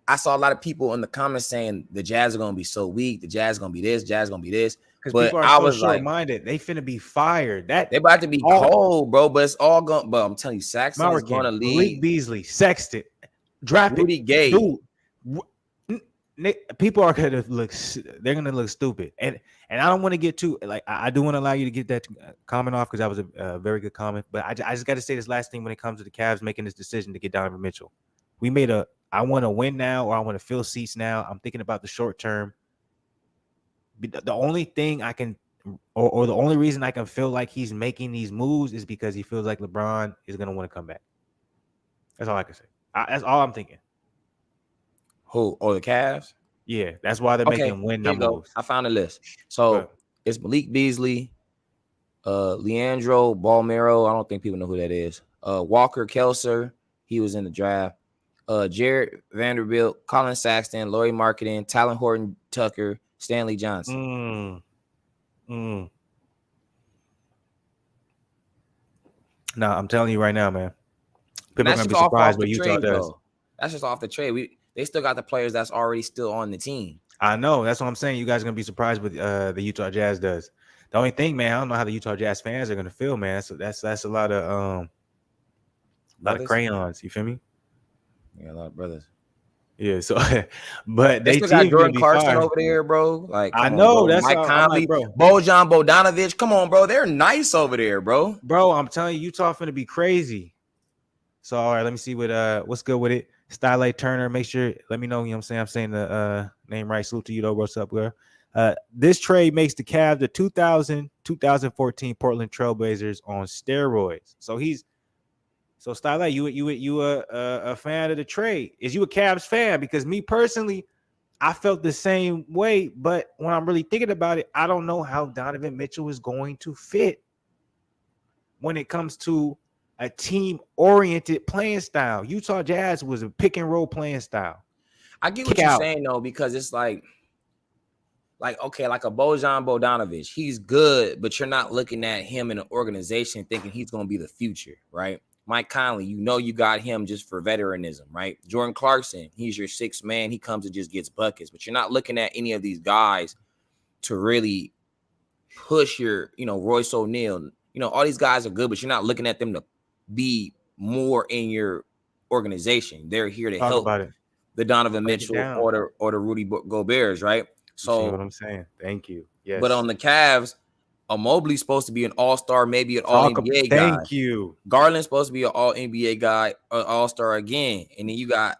I saw a lot of people in the comments saying the Jazz are going to be so weak. The Jazz are going to be this. Jazz going to be this. Because people are so short-minded. They finna be fired. They about to be cold, bro. But it's all going. But I'm telling you, Saxton is going to lead. Malik Beasley, Sexton, drafted Rudy Gay. Dude, people are gonna look. They're gonna look stupid. And I don't want to get too like. I do want to allow you to get that comment off because that was a very good comment. But I just got to say this last thing when it comes to the Cavs making this decision to get Donovan Mitchell. We made I want to win now, or I want to fill seats now. I'm thinking about the short term. The only thing I can, or the only reason I can feel like he's making these moves is because he feels like LeBron is going to want to come back. That's all I can say. That's all I'm thinking. Who? Or the Cavs? Yeah, that's why they're making win now moves. I found a list. So it's Malik Beasley, Leandro Balmero. I don't think people know who that is. Walker Kelser. He was in the draft. Jared Vanderbilt, Colin Sexton, Lauri Markkanen, Talon Horton Tucker, Stanley Johnson. No, I'm telling you right now, man. People are gonna be surprised what Utah does. That's just off the trade. They still got the players that's already still on the team. I know. That's what I'm saying. You guys are gonna be surprised what the Utah Jazz does. The only thing, man, I don't know how the Utah Jazz fans are gonna feel, man. So that's a lot of crayons. You feel me? Yeah, a lot of brothers. Yeah, so but they still got Jordan Clarkson over there, bro. Like I know that's Mike Conley, bro. Bojan Bogdanovic. Come on, bro. They're nice over there, bro. Bro, I'm telling you, Utah finna be crazy. So all right, let me see what's good with it. Starlight Turner, make sure let me know. You know what I'm saying the name right. Salute to you though. What's up, girl? This trade makes the Cavs the 2014 Portland Trailblazers on steroids. So Starlight, you a fan of the trade? Is you a Cavs fan? Because me personally, I felt the same way. But when I'm really thinking about it, I don't know how Donovan Mitchell is going to fit when it comes to a team-oriented playing style. Utah Jazz was a pick-and-roll playing style. I get what you're saying, though, because it's like okay, like a Bojan Bogdanovic. He's good, but you're not looking at him in an organization thinking he's going to be the future, right? Mike Conley, you got him just for veteranism, right? Jordan Clarkson, he's your sixth man. He comes and just gets buckets, but you're not looking at any of these guys to really push your, Royce O'Neal. All these guys are good, but you're not looking at them to be more in your organization. They're here to help the Donovan Mitchell or the Rudy Goberts, right? So you see what I'm saying? Thank you. Yes. But on the Cavs, Mobley's supposed to be an all-star, maybe an all-NBA guy. Thank you. Garland's supposed to be an all-NBA guy, all-star again. And then you got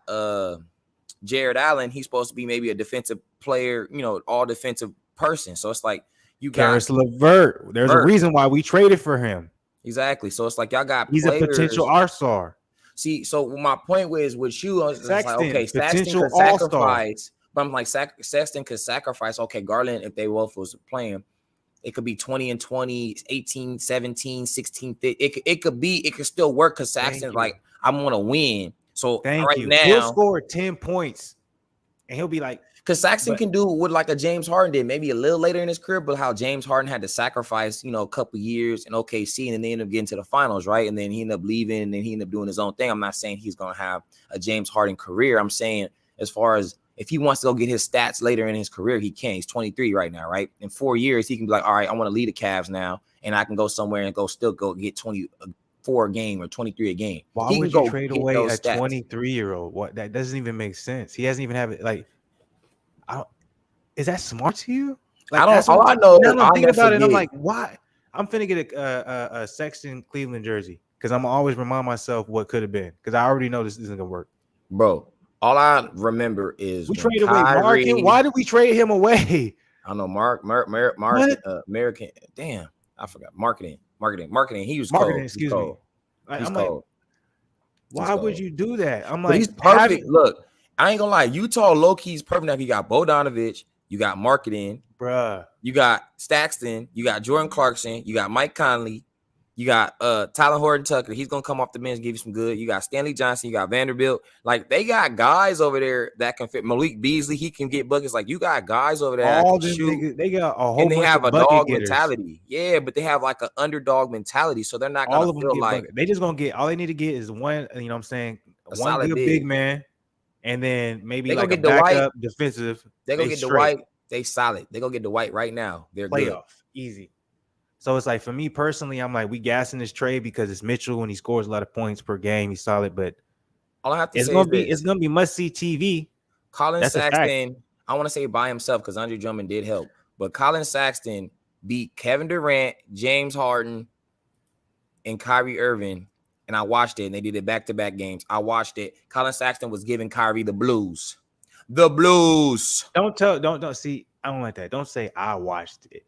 Jared Allen. He's supposed to be maybe a defensive player, all defensive person. So it's like you got Karis LeVert. There's a reason why we traded for him. Exactly. So it's like y'all got He's players. A potential all-star. See, so my point was with you, I was Sexton, like, okay, Sexton could sacrifice. But I'm like, Sexton could sacrifice. Okay, Garland, if they both was playing, it could be 20 and 20, 18, 17, 16, 15. It could still work because Sexton's like, I want to win. So now he'll score 10 points and he'll be like, because Sexton can do what like a James Harden did, maybe a little later in his career, but how James Harden had to sacrifice, a couple years in OKC, and then they ended up getting to the finals, right? And then he ended up leaving, and then he ended up doing his own thing. I'm not saying he's going to have a James Harden career. I'm saying as far as if he wants to go get his stats later in his career, he can. He's 23 right now, right? In 4 years, he can be like, all right, I want to lead the Cavs now, and I can go somewhere and still get 24 a game or 23 a game. Why He would can you go trade get away those a stats. 23-year-old? What, that doesn't even make sense. He hasn't even have it. Like, is that smart to you? Like, I don't. that's All what, I know, now I'm thinking about it. And I'm forget. like, why? I'm finna get a Sexton Cleveland jersey because I'm always remind myself what could have been because I already know this isn't gonna work, bro. All I remember is we when traded away Markin. Why did we trade him away? I don't know American. Damn, I forgot marketing. He was Marketing, cold. excuse me. He's I'm cold. Why would you do that? I'm But like, he's perfect. Look, I ain't gonna lie. Utah low key is perfect. Now you got Bogdanovich, you got marketing, bruh. you got Staxton, you got Jordan Clarkson, you got Mike Conley, you got Tyler Horton Tucker. He's gonna come off the bench, give you some good. You got Stanley Johnson, you got Vanderbilt. Like they got guys over there that can fit. Malik Beasley, he can get buckets. Like you got guys over there All that can them shoot. niggas, they got a whole And they bunch have of a bucket dog getters. mentality. Yeah, but they have like an underdog mentality. So they're not All gonna of them feel get like bucket. They just gonna get all they need to get is one, you know what I'm saying? One solid good big man, and then maybe they like gonna a get backup defensive. They gonna get straight. Dwight. They solid. They gonna get Dwight right now. They're playoff good. Easy. So it's like for me personally, I'm like, we gassing this trade because it's Mitchell and he scores a lot of points per game. He's solid, but all I have to it's say gonna is be this. it's gonna be must see TV. Colin That's Saxton, I want to say by himself because Andre Drummond did help, but Colin Saxton beat Kevin Durant, James Harden, and Kyrie Irving. And I watched it, and they did it back-to-back games. I watched it. Colin Saxton was giving Kyrie the blues. The blues. Don't see. I don't like that. Don't say I watched it,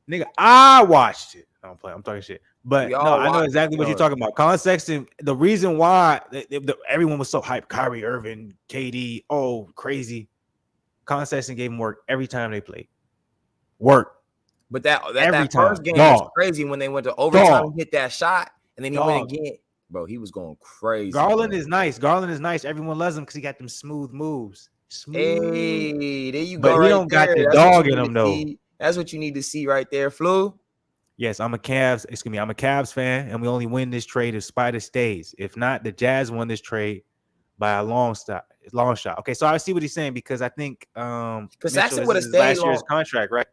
nigga. I watched it. I don't play. I'm talking shit. But no, I know exactly what you're talking about. Colin Sexton. The reason why everyone was so hyped, Kyrie Irving, KD, oh crazy. Colin Sexton gave him work every time they played. Work. But that first game was crazy when they went to overtime and hit that shot, and then he went again. Bro, he was going crazy. Garland is nice. Everyone loves him because he got them smooth moves. Smooth. Hey, there you go. But he don't got the dog in him though. That's what you need to see right there, Flu. Yes, I'm a Cavs fan, and we only win this trade if Spider stays. If not, the Jazz won this trade by a long shot. Okay, so I see what he's saying because I think because Saxton would have stayed last year's contract, right?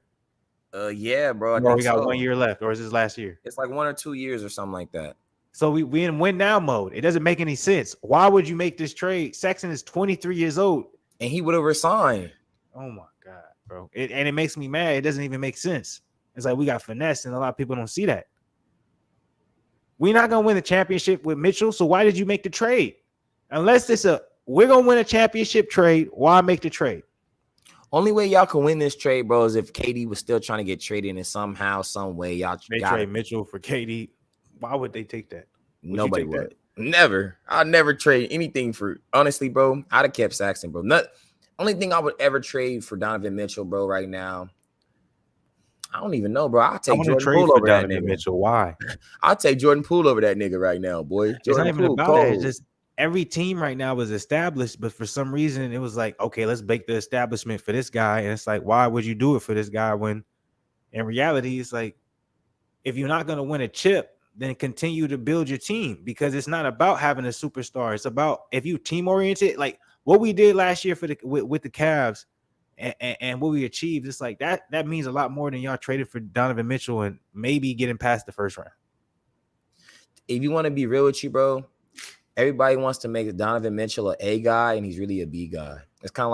Yeah, bro. Or we got 1 year left, or is this last year? It's like 1 or 2 years or something like that. So we in win now mode. It doesn't make any sense. Why would you make this trade? Sexton is 23 years old, and he would have resigned. Oh my god, bro! It makes me mad. It doesn't even make sense. It's like we got finesse, and a lot of people don't see that. We're not gonna win the championship with Mitchell, so why did you make the trade? Unless we're gonna win a championship trade, why make the trade? Only way y'all can win this trade, bro, is if KD was still trying to get traded in somehow, some way. Y'all trade Mitchell for KD. Why would they take that? Nobody would. Never. I'd never trade anything for. Honestly, bro, I'd have kept Saxton, bro. Only thing I would ever trade for Donovan Mitchell, bro, right now. I don't even know, bro. I'll take Jordan Poole over that nigga. Mitchell. Why? I'll take Jordan Poole over that nigga right now, boy. It's not even about that. It's just every team right now was established, but for some reason it was like, okay, let's bake the establishment for this guy. And it's like, why would you do it for this guy when in reality it's like, if you're not going to win a chip, then continue to build your team because it's not about having a superstar. It's about if you team oriented, like what we did last year with the Cavs and what we achieved. It's like that means a lot more than y'all traded for Donovan Mitchell and maybe getting past the first round. If you want to be real with you, bro, everybody wants to make Donovan Mitchell an A guy and he's really a B guy. It's kind of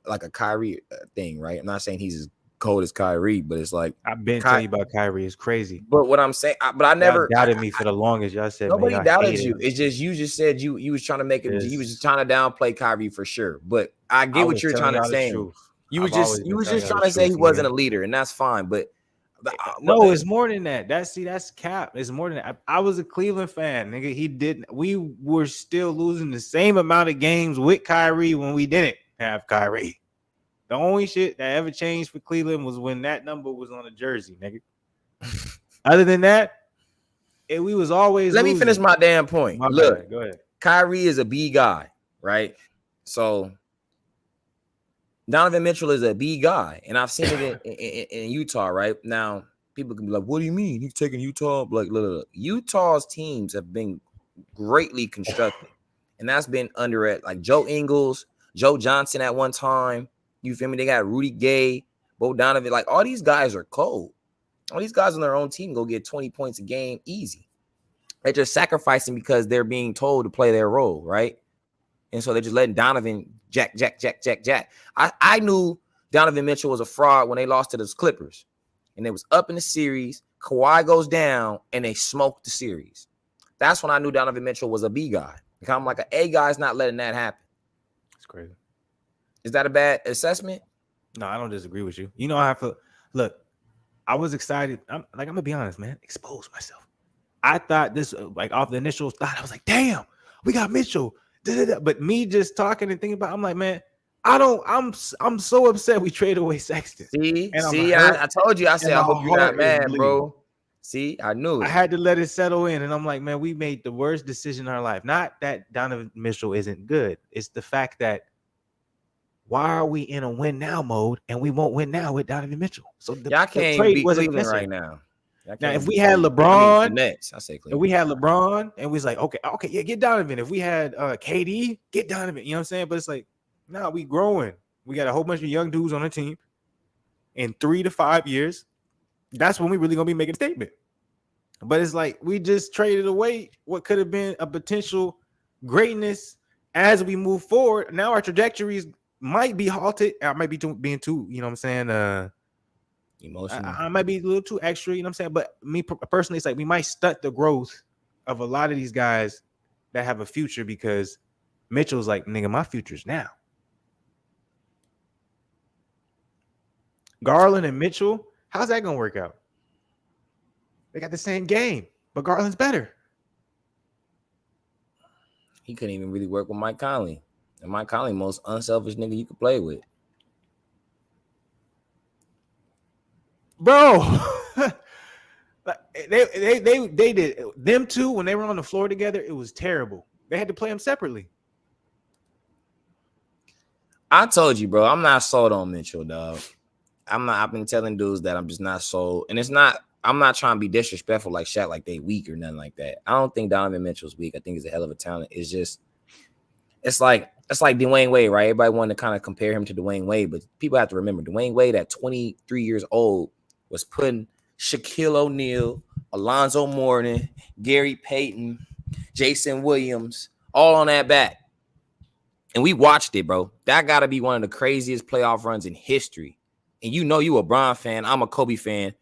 like a Kyrie thing, right? I'm not saying he's as cold as Kyrie, but it's like I've been telling you about Kyrie. It's crazy. But what I'm saying, I never doubted me for the longest. Y'all said nobody doubted you. It's just you just said you was trying to make it. You was just trying to downplay Kyrie for sure. But I get what you're trying to say. You was just trying to say he wasn't a leader, and that's fine. But no, it's more than that. That's cap. It's more than that. I was a Cleveland fan, nigga. He didn't. We were still losing the same amount of games with Kyrie when we didn't have Kyrie. The only shit that ever changed for Cleveland was when that number was on a jersey, nigga. Other than that, we was always. Let me finish my damn point. Look, go ahead. Kyrie is a B guy, right? So Donovan Mitchell is a B guy, and I've seen it in Utah. Right now, people can be like, "What do you mean he's taking Utah?" Like, look. Utah's teams have been greatly constructed, and that's been under it. Like Joe Ingles, Joe Johnson at one time. You feel me? They got Rudy Gay, Bo Donovan. Like, all these guys are cold. All these guys on their own team go get 20 points a game easy. They're just sacrificing because they're being told to play their role, right? And so they're just letting Donovan jack. I knew Donovan Mitchell was a fraud when they lost to the Clippers. And they was up in the series. Kawhi goes down, and they smoked the series. That's when I knew Donovan Mitchell was a B guy. Because I'm like, an A guy's not letting that happen. It's crazy. Is that a bad assessment? No, I don't disagree with you. You know, I have to look. I was excited. I'm gonna be honest, man. Expose myself. I thought this, like, off the initial thought, I was like, damn, we got Mitchell. Da-da-da. But me just talking and thinking about, I'm like, man, I'm so upset we traded away Sexton. I told you. I said, I hope you're not mad, bro. See, I knew it. I had to let it settle in, and I'm like, man, we made the worst decision in our life. Not that Donovan Mitchell isn't good. It's the fact that why are we in a win now mode and we won't win now with Donovan Mitchell? So y'all can't beat Cleveland right now. Now, if we had LeBron, if we had LeBron, and we was like, okay, yeah, get Donovan. If we had KD, get Donovan. You know what I'm saying? But it's like, no, we growing. We got a whole bunch of young dudes on the team. In 3 to 5 years, that's when we really gonna be making a statement. But it's like we just traded away what could have been a potential greatness as we move forward. Now our trajectories might be halted. I might be being too, you know what I'm saying? Emotional. I might be a little too extra, you know what I'm saying? But me personally, it's like we might stunt the growth of a lot of these guys that have a future because Mitchell's like, nigga, my future's now. Garland and Mitchell, how's that gonna work out? They got the same game, but Garland's better. He couldn't even really work with Mike Conley. And Mike Conley, most unselfish nigga you could play with. Bro, they did them two when they were on the floor together. It was terrible. They had to play them separately. I told you, bro. I'm not sold on Mitchell, dog. I've been telling dudes that I'm just not sold, and it's not. I'm not trying to be disrespectful like Shaq, like they weak or nothing like that. I don't think Donovan Mitchell's weak. I think he's a hell of a talent. It's like Dwayne Wade, right? Everybody wanted to kind of compare him to Dwayne Wade, but people have to remember Dwayne Wade at 23 years old was putting Shaquille O'Neal, Alonzo Mourning, Gary Payton, Jason Williams, all on that back. And we watched it, bro. That got to be one of the craziest playoff runs in history. And you know you a Bron fan. I'm a Kobe fan.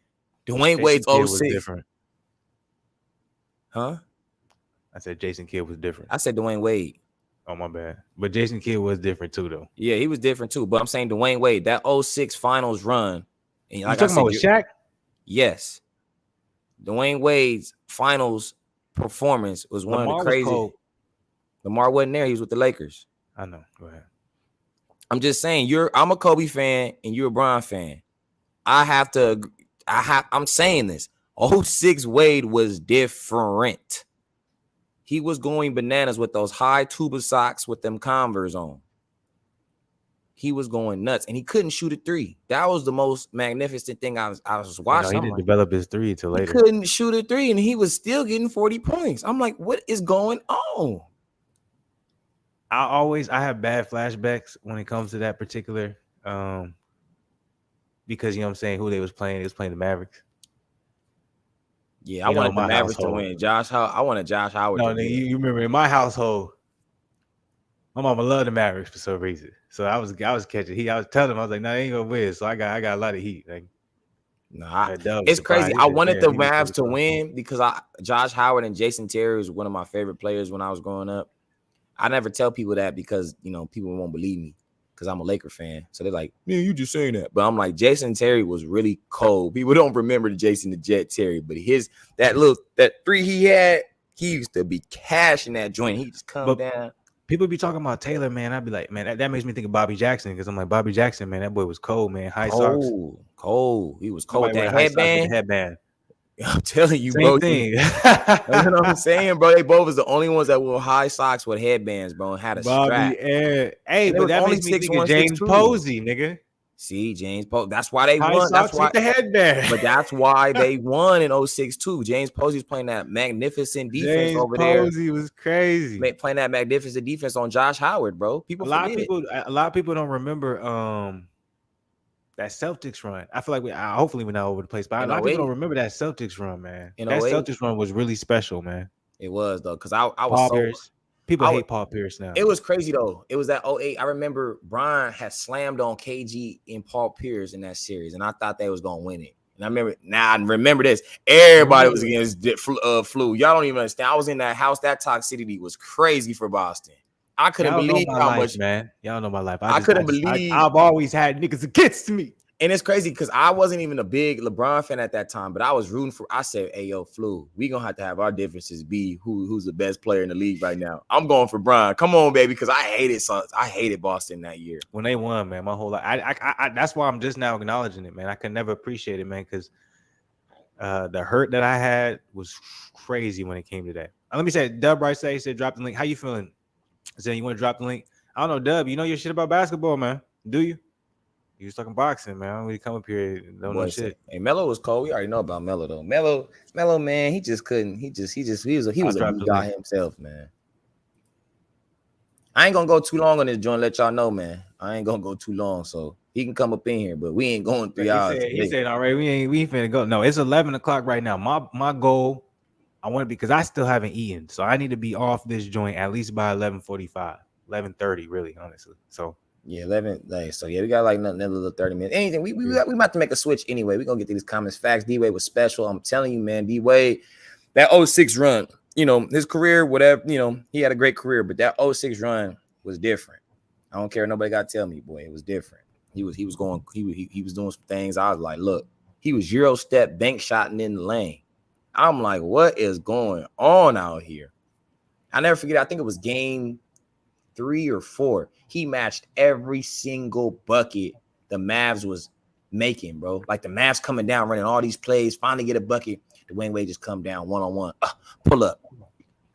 Dwayne Wade's 06. Different. Huh? I said Jason Kidd was different. I said Dwayne Wade. Oh, my bad. But Jason Kidd was different too, though. Yeah, he was different too. But I'm saying Dwayne Wade, that 06 finals run. And like you talking about with Shaq? Yes. Dwayne Wade's finals performance was one of the crazy. Lamar wasn't there. He was with the Lakers. I know. Go ahead. I'm just saying, I'm a Kobe fan and you're a Bron fan. I'm saying this. 06 Wade was different. He was going bananas with those high tuba socks with them Converse on. He was going nuts, and he couldn't shoot a three. That was the most magnificent thing I was watching. He didn't develop his three until later. He couldn't shoot a three, and he was still getting 40 points. I'm like, what is going on? I have bad flashbacks when it comes to that particular because you know what I'm saying, who they was playing the Mavericks. Yeah, I wanted the Mavericks to win. I wanted Josh Howard. No, you remember in my household, my mama loved the Mavericks for some reason. So I was catching heat. I was telling him, I was like, no, they ain't gonna win. So I got a lot of heat. Like, it's crazy. I wanted the Mavs to win because Josh Howard and Jason Terry was one of my favorite players when I was growing up. I never tell people that because people won't believe me because I'm a Laker fan. So they're like, man, you just saying that. But I'm like, Jason Terry was really cold. People don't remember the Jason the Jet Terry, but that three he had, he used to be cashing that joint. He just come down. People be talking about Taylor, man. I'd be like, man, that makes me think of Bobby Jackson because I'm like, Bobby Jackson, man, that boy was cold, man. High socks. Cold. He was cold. That headband. I'm telling you, same bro. Thing. You know what I'm saying, bro? They both was the only ones that wore high socks with headbands, bro, and had a strap. Hey, but that makes me think of James Posey, nigga. See, James Posey. That's why they High won. That's socks why. with the headband. But that's why they won in 06 too. James Posey's playing that magnificent defense James over Posey was crazy. there. Playing that magnificent defense on Josh Howard, bro. People A lot of people don't remember that Celtics run. I feel like hopefully we're not over the place, but a lot of people don't remember that Celtics run, man. That Celtics run was really special, man. It was though, because I was Paul Pierce. People hate Paul Pierce now. It was crazy though. It was that 08. I remember Brian had slammed on KG and Paul Pierce in that series, and I thought they was gonna win it. And I remember this. Everybody was against Flu. Y'all don't even understand. I was in that house. That toxicity was crazy for Boston. I couldn't believe how much, man. Y'all know my life. I couldn't believe. I've always had niggas against me. And it's crazy because I wasn't even a big LeBron fan at that time, but I was rooting for. I said, "Hey, yo, Flu, we gonna have our differences be who's the best player in the league right now." I'm going for Brian. Come on, baby, because I hated Boston that year when they won, man. My whole life, I that's why I'm just now acknowledging it, man. I could never appreciate it, man, because the hurt that I had was crazy when it came to that. Let me say, Dub Rice said, "Drop the link." How you feeling? Saying you want to drop the link? I don't know, Dub. You know your shit about basketball, man. Do you? You was talking boxing, man. I don't really come up here. Don't know shit. Hey, Melo was cold. We already know about Melo though. Melo, man, he just couldn't. He was a new guy himself, man. I ain't gonna go too long on this joint. Let y'all know, man. I ain't gonna go too long, so he can come up in here, but we ain't going 3 hours. He said, "All right, we ain't finna go." No, it's 11 o'clock right now. My goal, I want to because I still haven't eaten, so I need to be off this joint at least by 11:45, 11:30, really, honestly. So. Yeah, 11. So yeah, we got like another little 30 minutes. Anything we about to make a switch anyway. We're gonna get to these comments. Facts. D-Wade was special. I'm telling you, man. D-Wade, that 06 run, his career, whatever, he had a great career, but that 06 run was different. I don't care. Nobody got to tell me, boy, it was different. He was doing some things. I was like, look, he was Euro step bank shotting in the lane. I'm like, what is going on out here? I never forget. I think it was game 3 or 4. He matched every single bucket the Mavs was making, bro. Like the Mavs coming down, running all these plays, finally get a bucket. Dwayne Wade just come down one-on-one, pull up,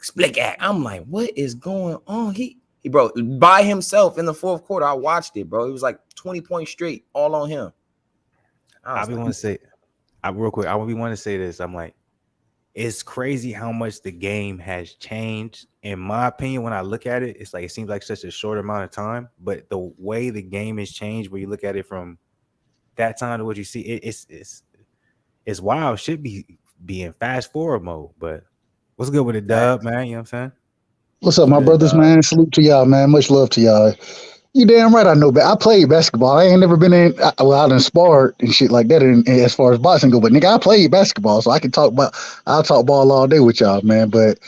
split act. I'm like, what is going on? He bro, by himself in the fourth quarter. I watched it, bro. It was like 20 points straight, all on him. I want to say this. I'm like, it's crazy how much the game has changed. In my opinion, when I look at it, it's like it seems like such a short amount of time. But the way the game has changed, where you look at it from that time to what you see, it's wild. Should be in fast forward mode. But what's good with the Dub, man? You know what I'm saying? What's up, my brothers, man? Salute to y'all, man. Much love to y'all. You damn right I know, but I played basketball. I ain't never been in, I done sparred and shit like that as far as boxing go, but nigga, I played basketball, so I'll talk ball all day with y'all, man. But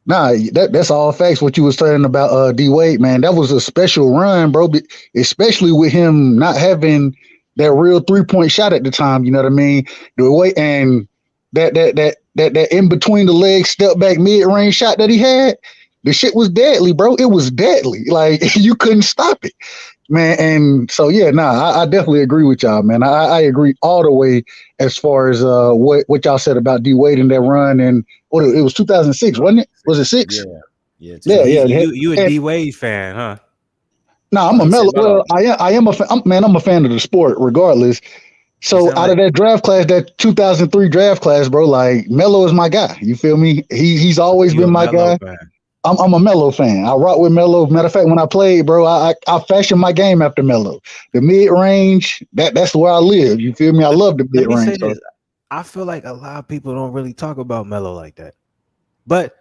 nah, that's all facts. What you was saying about D-Wade, man, that was a special run, bro, especially with him not having that real 3-point shot at the time, you know what I mean? The way and that in between the legs step back mid-range shot that he had, the shit was deadly, bro. It was deadly. Like, you couldn't stop it, man. And so, yeah, I definitely agree with y'all, man. I agree all the way as far as what y'all said about D-Wade in that run. And it was 2006, wasn't it? Was it 6? Yeah. You a D-Wade fan, huh? No, I'm a Melo. Well, I am a fan. I'm a fan of the sport regardless. So out of that draft class, that 2003 draft class, bro, like Melo is my guy. You feel me? He's always been my guy. Fan. I'm a Melo fan. I rock with Melo. Matter of fact, when I played, bro, I fashioned my game after Melo. The mid range, that's where I live. You feel me? I love the mid range. So. I feel like a lot of people don't really talk about Melo like that. But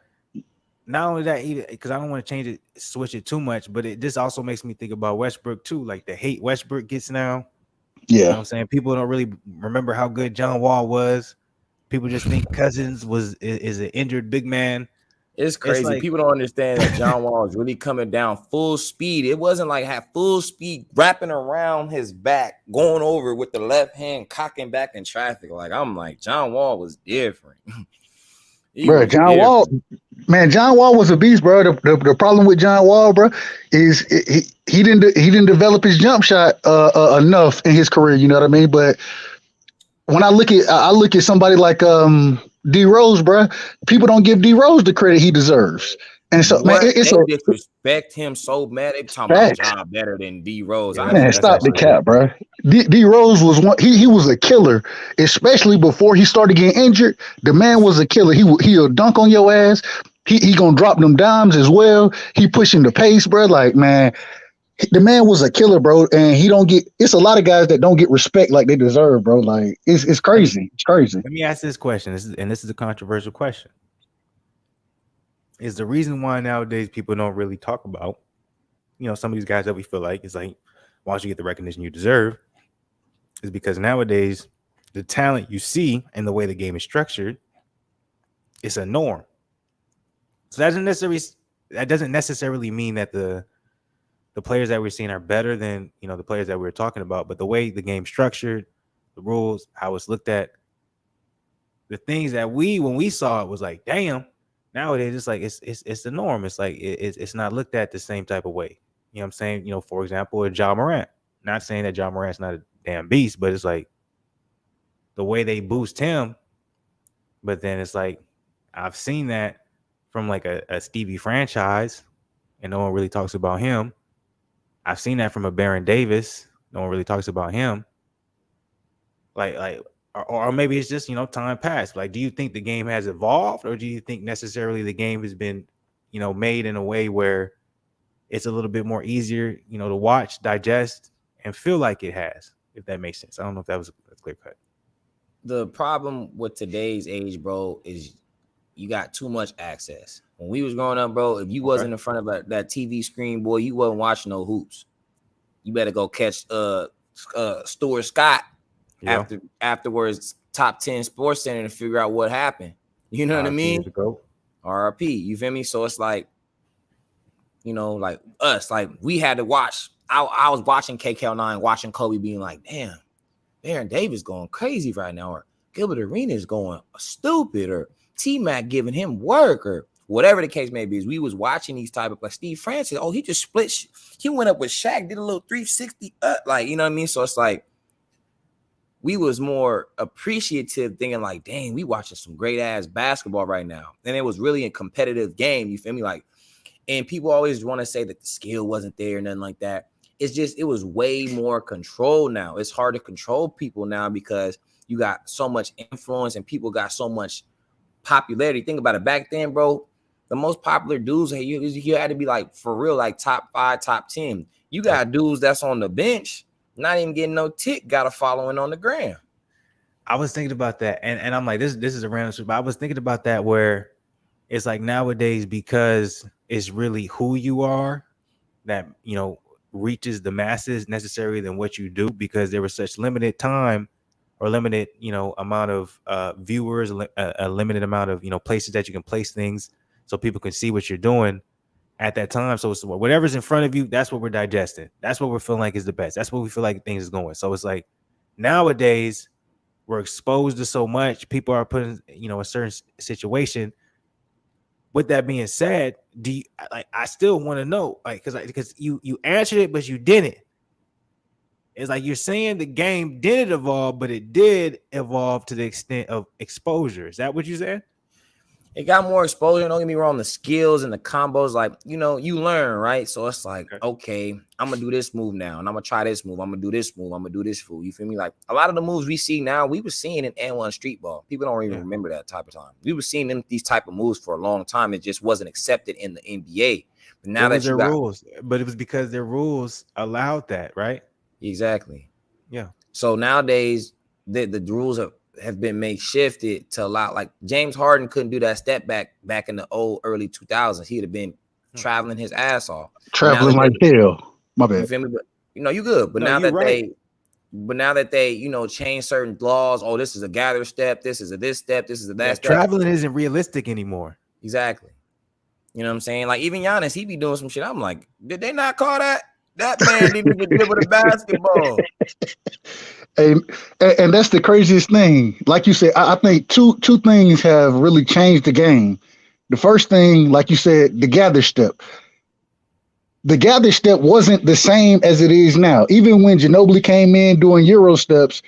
not only that, either because I don't want to switch it too much, but this also makes me think about Westbrook too. Like the hate Westbrook gets now. Yeah, you know what I'm saying, people don't really remember how good John Wall was. People just think Cousins is an injured big man. It's crazy. Like, people don't understand that John Wall is really coming down full speed. It wasn't like had full speed wrapping around his back, going over with the left hand, cocking back in traffic. Like, I'm like, John Wall was different. Bro, John Wall was a beast, bro. The problem with John Wall, bro, is he didn't develop his jump shot enough in his career. You know what I mean? But when I look at somebody like D Rose, bro, people don't give D Rose the credit he deserves. And so, man, What? it's They a disrespect him so bad. They talking fact. about John better than D Rose. Yeah, I Man, didn't stop the actually cap, bro. D Rose was one. He was a killer, especially before he started getting injured. The man was a killer. He'll dunk on your ass. He gonna drop them dimes as well. He pushing the pace, bro. Like, man, the man was a killer, bro. And he don't get. It's a lot of guys that don't get respect like they deserve, bro. Like, it's crazy. It's crazy. Let me ask this question. This is a controversial question. Is the reason why nowadays people don't really talk about, some of these guys that we feel like it's like, why don't you get the recognition you deserve? Is because nowadays the talent you see and the way the game is structured, it's a norm. So that doesn't necessarily mean that the players that we're seeing are better than the players that we were talking about, but the way the game's structured, the rules, how it's looked at, the things that when we saw it was like, damn. Nowadays, it's like it's the norm. It's like it's not looked at the same type of way. You know what I'm saying? For example, a Ja Morant. Not saying that Ja Morant's not a damn beast, but it's like the way they boost him. But then it's like I've seen that from like a Stevie franchise, and no one really talks about him. I've seen that from a Baron Davis. No one really talks about him. Or maybe it's just, time passed. Like, do you think the game has evolved, or do you think necessarily the game has been, made in a way where it's a little bit more easier, to watch, digest, and feel like it has, if that makes sense? I don't know if that was a clear cut. The problem with today's age, bro, is you got too much access. When we was growing up, bro, if you wasn't in front of that TV screen, boy, you wasn't watching no hoops. You better go catch Stuart Scott. Yeah. Afterwards, top 10 Sports Center to figure out what happened. You know what I mean? RIP. You feel me? So it's like, like us, like we had to watch. I was watching KKL9, watching Kobe being like, damn, Baron Davis going crazy right now, or Gilbert Arenas going stupid, or T-Mac giving him work, or whatever the case may be. Is we was watching these type of, like Steve Francis. Oh, he just split. He went up with Shaq, did a little 360 up, like, you know what I mean? So it's like, we was more appreciative, thinking like, dang, we watching some great ass basketball right now. And it was really a competitive game. You feel me? Like, and people always want to say that the skill wasn't there, nothing like that. It's just, it was way more control now. It's hard to control people now because you got so much influence and people got so much popularity. Think about it. Back then, bro, the most popular dudes, you had to be like, for real, like top 5, top 10. You got dudes that's on the bench, not even getting no tick, got a following on the gram. I was thinking about that, and I'm like, this is a random shit, but I was thinking about that where it's like nowadays, because it's really who you are that reaches the masses necessarily than what you do, because there was such limited time or limited amount of viewers, a limited amount of places that you can place things so people can see what you're doing at that time. So it's whatever's in front of you, that's what we're digesting. That's what we're feeling like is the best. That's what we feel like things is going. So it's like nowadays we're exposed to so much. People are put in, a certain situation. With that being said, I still want to know, like, because you answered it, but you didn't. It's like you're saying the game didn't evolve, but it did evolve to the extent of exposure. Is that what you said? It got more exposure. Don't get me wrong, the skills and the combos, like, you learn, right? So it's like, okay, I'm going to do this move now, and I'm going to try this move. I'm going to do this move. I'm going to do this move. You feel me? Like, a lot of the moves we see now, we were seeing in N1 street ball. People don't even remember that type of time. We were seeing these type of moves for a long time. It just wasn't accepted in the NBA. But now that you got rules, but it was because their rules allowed that, right? Exactly. Yeah. So nowadays, the rules have been made shifted to allow, like James Harden couldn't do that step back in the early 2000s. He'd have been traveling his ass off. Traveling like hell. My bad. You feel me? But you good. But now that they change certain laws, oh, this is a gather step, this is a this step, this is a that step. Traveling isn't realistic anymore. Exactly. You know what I'm saying? Like even Giannis, he be doing some shit. I'm like, did they not call that? That man didn't even dribble the basketball. And that's the craziest thing. Like you said, I think two things have really changed the game. The first thing, like you said, the gather step. The gather step wasn't the same as it is now. Even when Ginobili came in doing Euro steps,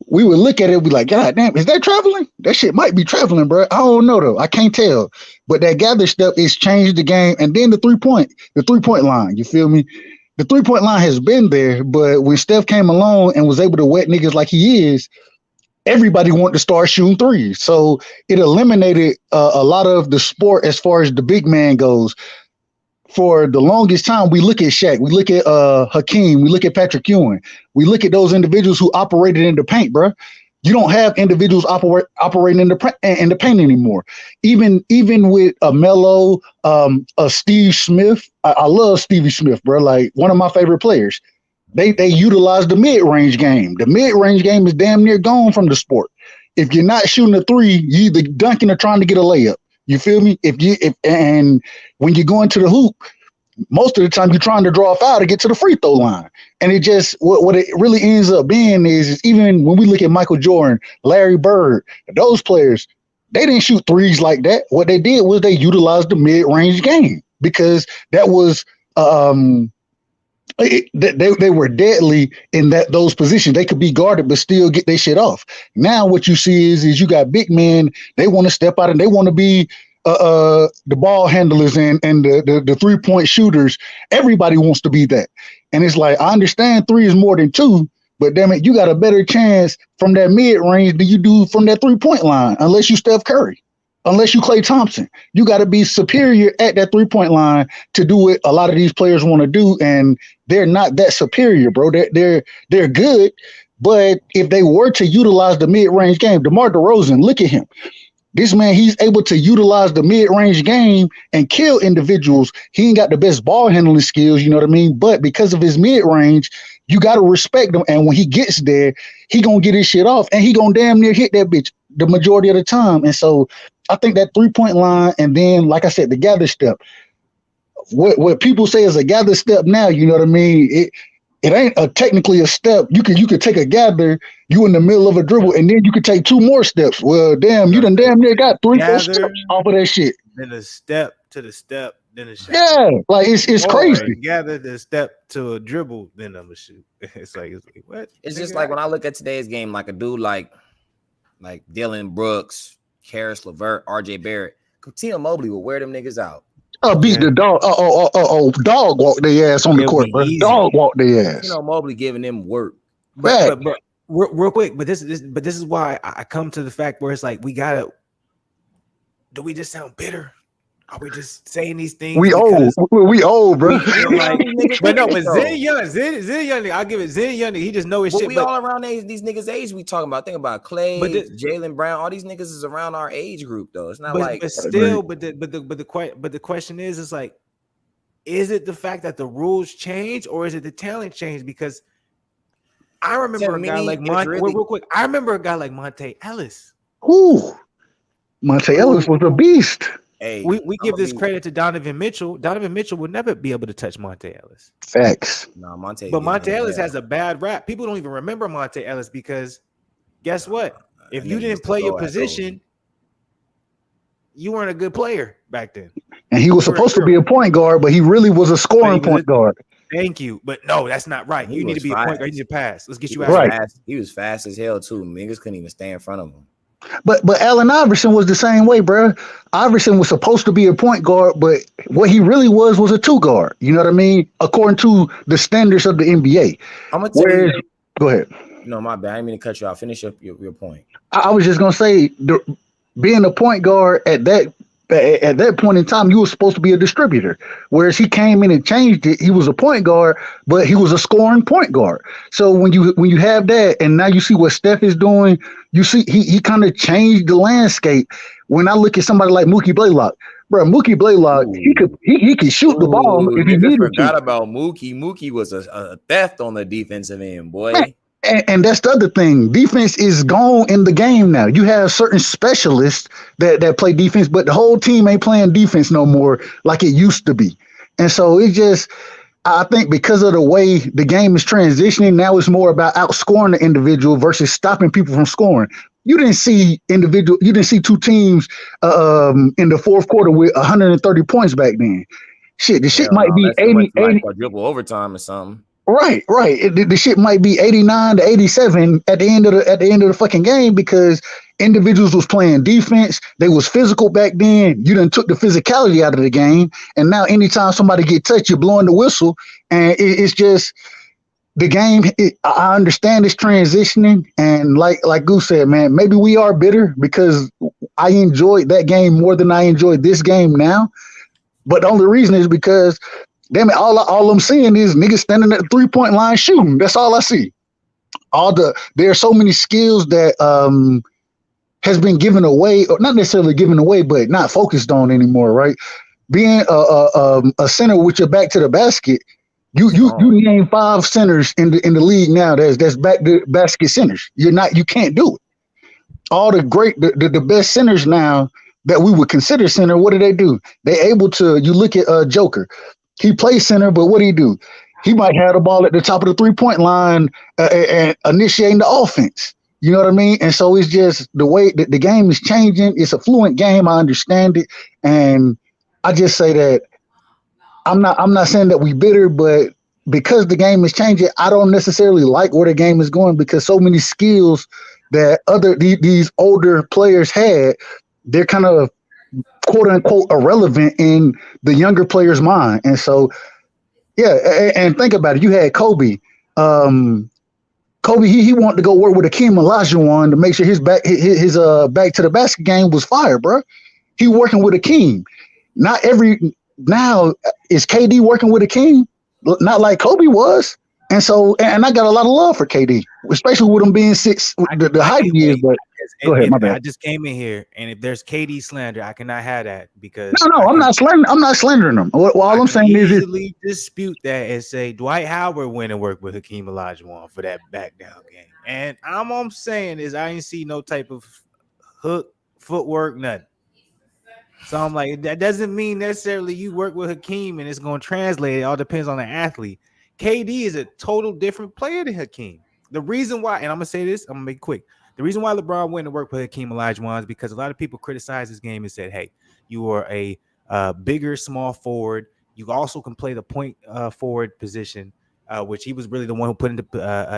we would look at it and be like, God damn, is that traveling? That shit might be traveling, bro. I don't know though. I can't tell. But that gather step is changed the game. And then the 3-point line, you feel me? The 3-point line has been there, but when Steph came along and was able to wet niggas like he is, everybody wanted to start shooting threes. So it eliminated a lot of the sport as far as the big man goes. For the longest time, we look at Shaq, we look at Hakeem, we look at Patrick Ewing, we look at those individuals who operated in the paint, bro. You don't have individuals operating in the paint anymore. Even with a Melo, a Steve Smith, I love Stevie Smith, bro. Like one of my favorite players. They utilize the mid-range game. The mid-range game is damn near gone from the sport. If you're not shooting a three, you either dunking or trying to get a layup. You feel me? And when you go into the hoop, most of the time you're trying to draw a foul to get to the free throw line. And it just what it really ends up being is even when we look at Michael Jordan, Larry Bird, those players, they didn't shoot threes like that. What they did was they utilized the mid-range game because that was they were deadly in those positions. They could be guarded but still get their shit off. Now what you see is you got big men, they want to step out and they want to be the ball handlers and the 3-point shooters. Everybody wants to be that. And it's like, I understand 3 is more than 2, but damn it, you got a better chance from that mid-range than you do from that 3-point line, unless you Steph Curry. Unless you Klay Thompson, you got to be superior at that 3-point line to do what a lot of these players want to do, and they're not that superior, bro. They're good, but if they were to utilize the mid-range game, DeMar DeRozan, look at him. This man, he's able to utilize the mid-range game and kill individuals. He ain't got the best ball handling skills, you know what I mean? But because of his mid-range, you got to respect him, and when he gets there, he gonna get his shit off, and he gonna damn near hit that bitch the majority of the time. And so I think that 3-point line, and then, like I said, the gather step. What people say is a gather step now, you know what I mean? It ain't technically a step. You could take a gather, you in the middle of a dribble, and then you could take 2 more steps. Well, damn, you done damn near got 3-4 steps off of that shit. Then a step to the step, then a shot. Yeah, like it's crazy. Gather the step to a dribble, then I'm a shoot. It's like what? It's just like when I look at today's game, like a dude like Dylan Brooks, Karis LeVert, RJ Barrett, Coutinho Mobley will wear them niggas out. Beat the dog. Dog walk their ass on the court, but dog walk their ass. Mobley giving them work. But real quick, but this is why I come to the fact where it's like we gotta. Do we just sound bitter? Are we just saying these things? We old, bro. But Zen Young, I'll give it. Zen Young, he just know his shit. We all around these niggas' age. We talking about. Think about Clay, Jaylen Brown. All these niggas is around our age group, though. It's not like. But still, the question is like, is it the fact that the rules change or is it the talent change? Because I remember a guy like real quick. I remember a guy like Monte Ellis. Ooh, Monte Ellis was a beast. Hey, we give this credit to Donovan Mitchell. Donovan Mitchell would never be able to touch Monte Ellis. Facts. No, Monte Ellis has a bad rap. People don't even remember Monte Ellis because guess what? If you didn't play your position, you weren't a good player back then. And he was supposed to be a point guard, but he really was a scoring point guard. Thank you. But no, that's not right. You need to be a point guard. You need to pass. Let's get you out. Right. He was fast as hell too. Niggas couldn't even stay in front of him. But Allen Iverson was the same way, bro. Iverson was supposed to be a point guard, but what he really was a 2 guard. You know what I mean? According to the standards of the NBA. I'm gonna tell you. Go ahead. No, my bad. I didn't mean to cut you off. Finish up your point. I was just gonna say, being a point guard at that point in time, you were supposed to be a distributor. Whereas he came in and changed it. He was a point guard, but he was a scoring point guard. So when you have that, and now you see what Steph is doing, you see he kind of changed the landscape. When I look at somebody like Mookie Blaylock, bro, Mookie Blaylock, he could shoot the ball if he needed to. Forgot about Mookie. Mookie was a theft on the defensive end, boy. Man. And that's the other thing. Defense is gone in the game now. You have certain specialists that play defense, but the whole team ain't playing defense no more like it used to be. And so it just, I think because of the way the game is transitioning, now it's more about outscoring the individual versus stopping people from scoring. You didn't see 2 teams in the fourth quarter with 130 points back then. Shit, the shit might be 80. Like quadruple overtime or something. Right. The shit might be 89 to 87 at the end of the fucking game because individuals was playing defense. They was physical back then. You done took the physicality out of the game, and now anytime somebody get touched, you're blowing the whistle, and it's just the game. I understand it's transitioning, and like Goose said, man, maybe we are bitter because I enjoyed that game more than I enjoyed this game now. But the only reason is because, damn it, all I'm seeing is niggas standing at the 3-point line shooting. That's all I see. There are so many skills that has been given away, or not necessarily given away, but not focused on anymore, right? Being a center with your back to the basket, you name 5 centers in the league now that's back to basket centers. You can't do it. All the best centers now that we would consider center, what do? They able to. You look at Joker. He plays center, but what do? He might have the ball at the top of the 3-point line and initiating the offense. You know what I mean? And so it's just the way that the game is changing. It's a fluent game. I understand it. And I just say that I'm not saying that we bitter, but because the game is changing, I don't necessarily like where the game is going because so many skills that these older players had, they're kind of quote unquote irrelevant in the younger player's mind. And so, yeah, and think about it. You had Kobe. Kobe, he wanted to go work with Akeem Olajuwon to make sure his back to the basket game was fire, bro. He working with Akeem. Now is KD working with Akeem? Not like Kobe was. And so, and I got a lot of love for KD, especially with him being 6, the height he is. But go ahead, my bad. I just came in here, and if there's KD slander, I cannot have that because I'm not slandering him. All I'm saying is easily dispute that and say Dwight Howard went and worked with Hakeem Olajuwon for that back down game, and all I'm saying is I ain't see no type of hook, footwork, nothing. So I'm like, that doesn't mean necessarily you work with Hakeem and it's going to translate. It all depends on the athlete. KD is a total different player than Hakeem. The reason why, and I'm gonna say this, I'm gonna make it quick. The reason why LeBron went to work with Hakeem Olajuwon is because a lot of people criticized his game and said, "Hey, you are a bigger small forward. You also can play the point forward position, which he was really the one who put into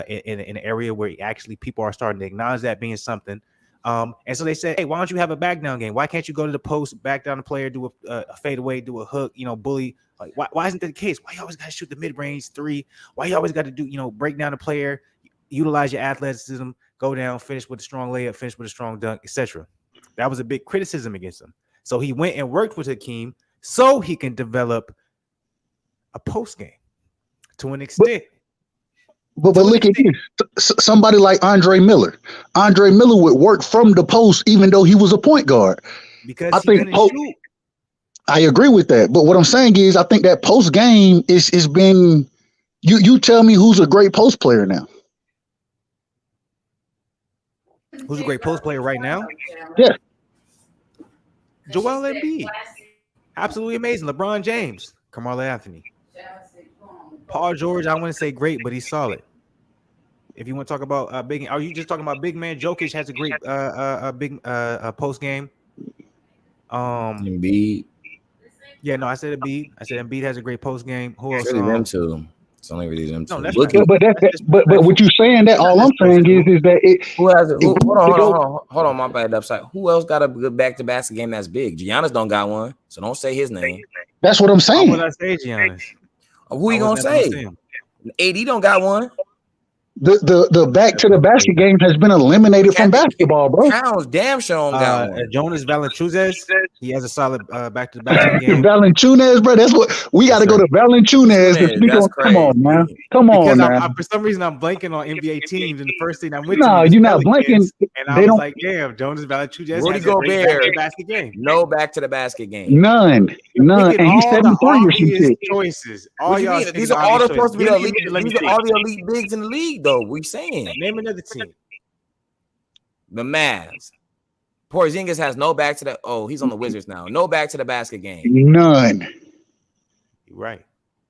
in an area where actually people are starting to acknowledge that being something." And so they said, "Hey, why don't you have a back down game? Why can't you go to the post, back down the player, do a fadeaway, do a hook, bully?" Like, why isn't that the case? Why you always got to shoot the mid-range 3? Why you always got to do, break down the player, utilize your athleticism, go down, finish with a strong layup, finish with a strong dunk, etc. That was a big criticism against him. So he went and worked with Hakeem so he can develop a post game to an extent. But look at this. Somebody like Andre Miller. Andre Miller would work from the post even though he was a point guard. Because he couldn't shoot. I agree with that, but what I'm saying is, I think that post game is been. You tell me who's a great post player now? Who's a great post player right now? Yeah, Joel Embiid, absolutely amazing. LeBron James, Carmelo Anthony, Paul George. I wouldn't say great, but he's solid. If you want to talk about big, are you just talking about big man? Jokic has a great big post game. Embiid. Yeah, no, I said Embiid. I said Embiid has a great post game. Who else? Really them two. It's only really them two. No, that's but what you saying that all I'm saying is that it. Who has it? Hold on, my bad upside. Who else got a good back to basket game that's big? Giannis don't got one, so don't say his name. That's what I'm saying. Why would I say Giannis? Who you gonna say? AD don't got one. The back to the basket game has been eliminated from basketball, bro. Towns damn sure don't got one. Jonas Valanciunas, he has a solid back to the basket game. Valanciunas, bro. That's what we got to go to Valanciunas. Come on, man. Come on, man. For some reason, I'm blanking on NBA teams, and the first thing I went to. No, you're not blanking. And I was like, damn, Jonas Valanciunas Rudy has a great back to the basket game. No back to the basket game. None. And he's 73 or some shit. Choices. These are all supposed to be elite. These are all the elite bigs in the league, though. We saying. Name another team. The Mavs. Porzingis has no back to the. Oh, he's on the Wizards now. No back to the basket game. None. You're right.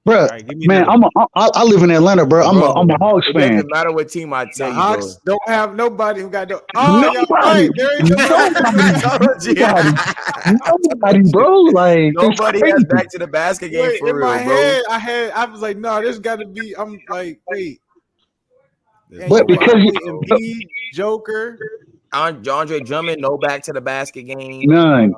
bro. All right, give me Man, another one. I live in Atlanta, bro. I'm a Hawks It fan. doesn't matter what team I The tell you, Hawks bro. don't have nobody who got no. Oh, y'all Nobody, right. There ain't nobody, bro. Like it's Nobody has crazy. back to the basket game Wait, for in my real, bro. head, I was like, no, there's got to be. I'm like, wait. There's But nobody, because bro. Embiid, Joker, Andre Drummond, no back to the basket game. none,